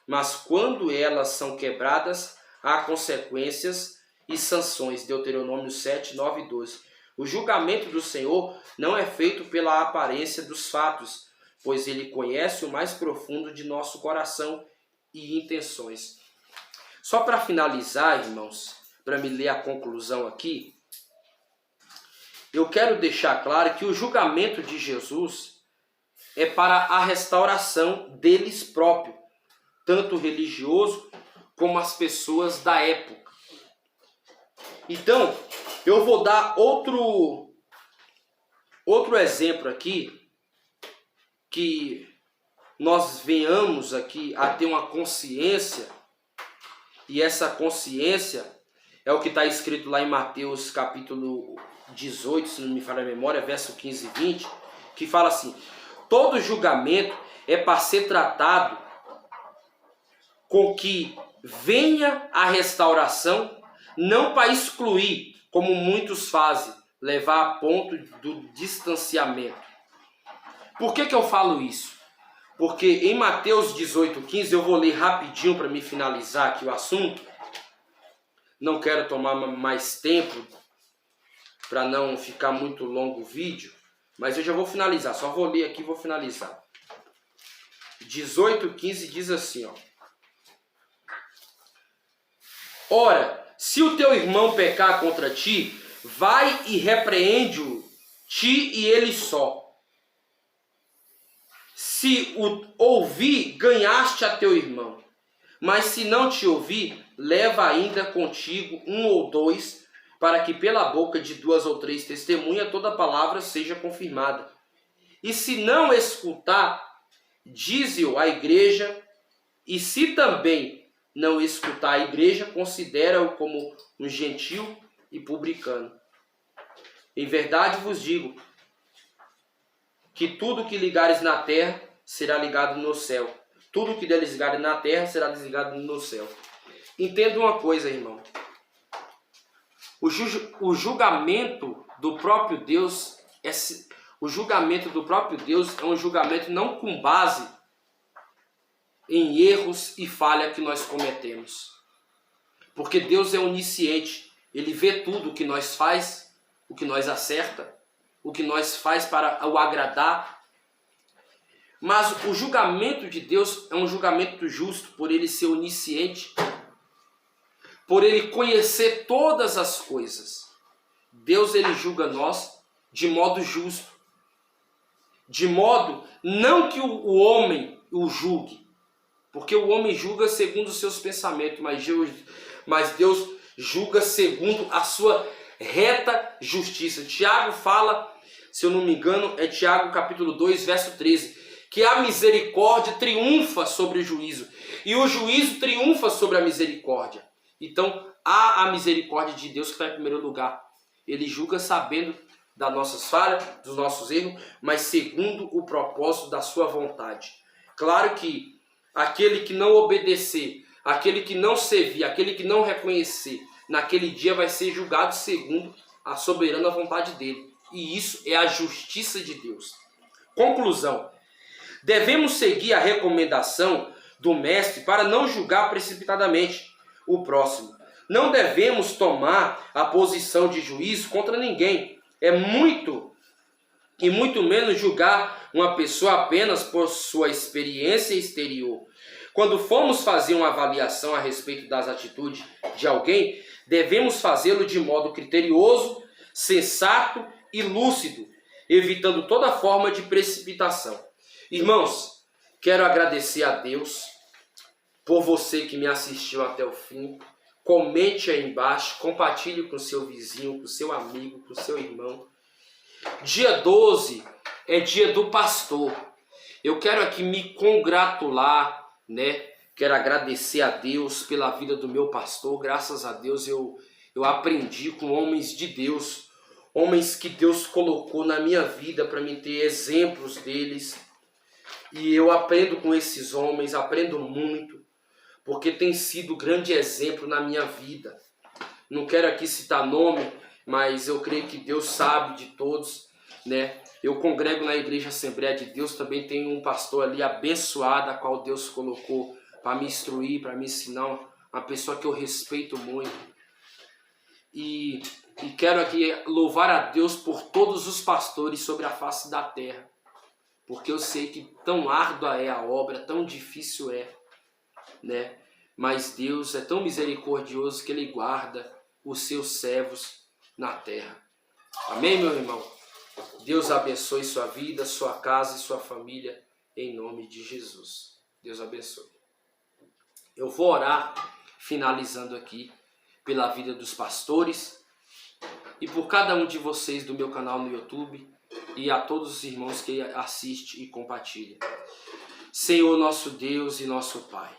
Mas quando elas são quebradas, há consequências e sanções. Deuteronômio 7, 9 e 12. O julgamento do Senhor não é feito pela aparência dos fatos, pois Ele conhece o mais profundo de nosso coração e intenções. Só para finalizar, irmãos, para me ler a conclusão aqui, eu quero deixar claro que o julgamento de Jesus é para a restauração deles próprios, tanto religioso como as pessoas da época. Então, eu vou dar outro exemplo aqui, que nós venhamos aqui a ter uma consciência, e essa consciência é o que está escrito lá em Mateus capítulo 18, se não me falha a memória, verso 15 e 20, que fala assim: todo julgamento é para ser tratado com que venha a restauração, não para excluir, como muitos fazem, levar a ponto do distanciamento. Por que eu falo isso? Porque em Mateus 18:15, eu vou ler rapidinho para me finalizar aqui o assunto. Não quero tomar mais tempo para não ficar muito longo o vídeo, mas eu já vou finalizar, só vou ler aqui e vou finalizar. 18:15 diz assim, ó: ora, se o teu irmão pecar contra ti, vai e repreende-o, ti e ele só. Se o ouvir, ganhaste a teu irmão. Mas se não te ouvir, leva ainda contigo um ou dois, para que pela boca de 2 ou 3 testemunhas toda palavra seja confirmada. E se não escutar, dize-o à igreja, e se também não escutar a igreja, considera-o como um gentil e publicano. Em verdade vos digo, que tudo que ligares na terra será ligado no céu. Tudo que desligares na terra será desligado no céu. Entenda uma coisa, irmão. O julgamento do próprio Deus é um julgamento não com base em erros e falha que nós cometemos. Porque Deus é onisciente. Ele vê tudo o que nós faz, o que nós acerta, o que nós faz para o agradar. Mas o julgamento de Deus é um julgamento justo, por ele ser onisciente, por ele conhecer todas as coisas. Deus, ele julga nós de modo justo, de modo não que o homem o julgue, porque o homem julga segundo os seus pensamentos, mas Deus julga segundo a sua reta justiça. Tiago fala, se eu não me engano, é Tiago capítulo 2, verso 13, que a misericórdia triunfa sobre o juízo, e o juízo triunfa sobre a misericórdia. Então, há a misericórdia de Deus que está em primeiro lugar. Ele julga sabendo das nossas falhas, dos nossos erros, mas segundo o propósito da sua vontade. Claro que aquele que não obedecer, aquele que não servir, aquele que não reconhecer, naquele dia vai ser julgado segundo a soberana vontade dele. E isso é a justiça de Deus. Conclusão. Devemos seguir a recomendação do mestre para não julgar precipitadamente o próximo. Não devemos tomar a posição de juízo contra ninguém. Muito menos julgar uma pessoa apenas por sua experiência exterior. Quando formos fazer uma avaliação a respeito das atitudes de alguém, devemos fazê-lo de modo criterioso, sensato e lúcido, evitando toda forma de precipitação. Irmãos, quero agradecer a Deus por você que me assistiu até o fim. Comente aí embaixo, compartilhe com seu vizinho, com seu amigo, com seu irmão. Dia 12 é dia do pastor. Eu quero aqui me congratular, né? Quero agradecer a Deus pela vida do meu pastor. Graças a Deus eu aprendi com homens de Deus, homens que Deus colocou na minha vida para me ter exemplos deles. E eu aprendo com esses homens, aprendo muito, porque tem sido grande exemplo na minha vida. Não quero aqui citar nome, mas eu creio que Deus sabe de todos, né? Eu congrego na Igreja Assembleia de Deus, também tenho um pastor ali abençoado, a qual Deus colocou para me instruir, para me ensinar, uma pessoa que eu respeito muito. E quero aqui louvar a Deus por todos os pastores sobre a face da terra, porque eu sei que tão árdua é a obra, tão difícil é. né? Mas Deus é tão misericordioso que Ele guarda os seus servos na terra. Amém, meu irmão? Deus abençoe sua vida, sua casa e sua família, em nome de Jesus. Deus abençoe. Eu vou orar, finalizando aqui, pela vida dos pastores e por cada um de vocês do meu canal no YouTube e a todos os irmãos que assistem e compartilham. Senhor, nosso Deus e nosso Pai.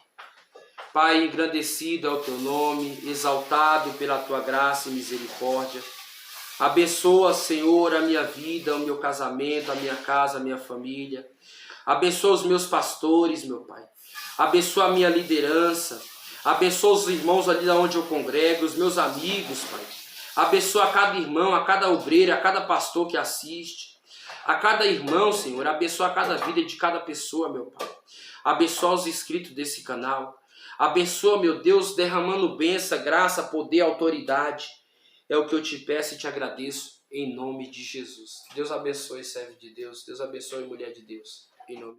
Pai, engrandecido é o teu nome, exaltado pela tua graça e misericórdia. Abençoa, Senhor, a minha vida, o meu casamento, a minha casa, a minha família. Abençoa os meus pastores, meu Pai. Abençoa a minha liderança. Abençoa os irmãos ali onde eu congrego, os meus amigos, Pai. Abençoa a cada irmão, a cada obreiro, a cada pastor que assiste. A cada irmão, Senhor. Abençoa a cada vida de cada pessoa, meu Pai. Abençoa os inscritos desse canal. Abençoa, meu Deus, derramando bênção, graça, poder, autoridade. É o que eu te peço e te agradeço em nome de Jesus. Deus abençoe, servo de Deus. Deus abençoe, mulher de Deus. Em nome